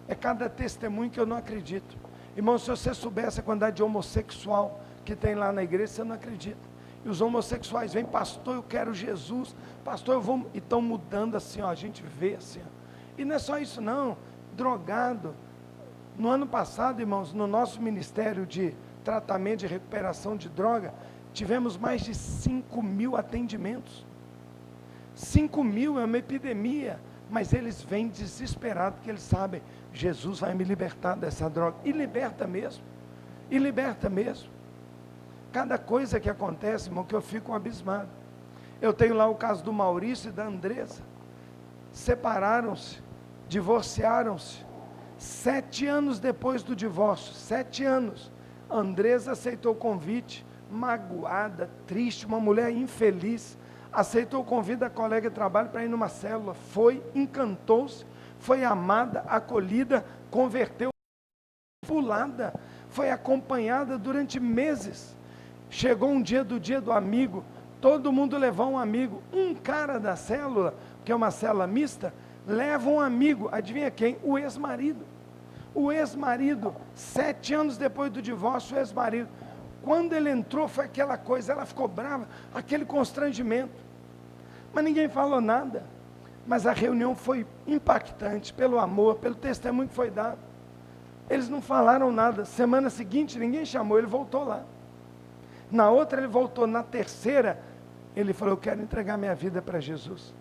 É cada testemunho que eu não acredito. Irmão, se você soubesse a quantidade de homossexual que tem lá na igreja, você não acredita. E os homossexuais vêm, pastor, eu quero Jesus, pastor, eu vou, e estão mudando assim, ó, a gente vê assim, ó. E não é só isso não, drogado. No ano passado, irmãos, no nosso ministério de tratamento de recuperação de droga, tivemos mais de 5.000 atendimentos. 5.000 é uma epidemia, mas eles vêm desesperados, porque eles sabem, Jesus vai me libertar dessa droga, e liberta mesmo, cada coisa que acontece, irmão, que eu fico abismado. Eu tenho lá o caso do Maurício e da Andresa, separaram-se, divorciaram-se, 7 anos depois do divórcio, 7 anos, a Andresa aceitou o convite, magoada, triste, uma mulher infeliz, aceitou o convite da colega de trabalho para ir numa célula, foi, encantou-se, foi amada, acolhida, converteu, pulada, foi acompanhada durante meses. Chegou um dia do amigo, todo mundo levou um amigo, um cara da célula, que é uma célula mista, leva um amigo, adivinha quem? O ex-marido. O ex-marido, 7 anos depois do divórcio, o ex-marido, quando ele entrou, foi aquela coisa, ela ficou brava, aquele constrangimento, mas ninguém falou nada. Mas a reunião foi impactante, pelo amor, pelo testemunho que foi dado. Eles não falaram nada. Semana seguinte, ninguém chamou, ele voltou lá. Na outra, ele voltou. Na terceira, ele falou, eu quero entregar minha vida para Jesus.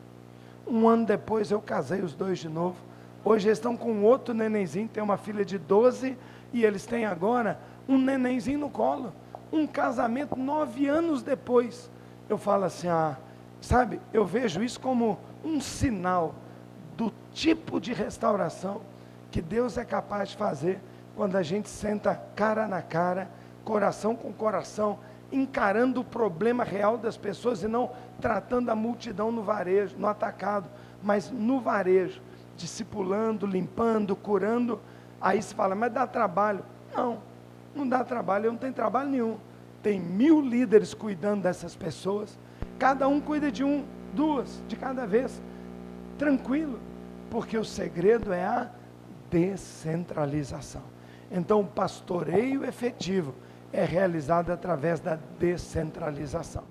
1 ano depois, eu casei os dois de novo. Hoje eles estão com outro nenenzinho, tem uma filha de 12, e eles têm agora um nenenzinho no colo. Um casamento 9 anos depois. Eu falo assim, sabe, eu vejo isso como um sinal do tipo de restauração que Deus é capaz de fazer quando a gente senta cara na cara, coração com coração, encarando o problema real das pessoas e não tratando a multidão no varejo, no atacado, mas no varejo, discipulando, limpando, curando. Aí se fala, mas dá trabalho. Não dá trabalho, eu não tenho trabalho nenhum. Tem 1000 líderes cuidando dessas pessoas, cada um cuida de 1, 2, de cada vez, tranquilo, porque o segredo é a descentralização. Então o pastoreio efetivo é realizado através da descentralização.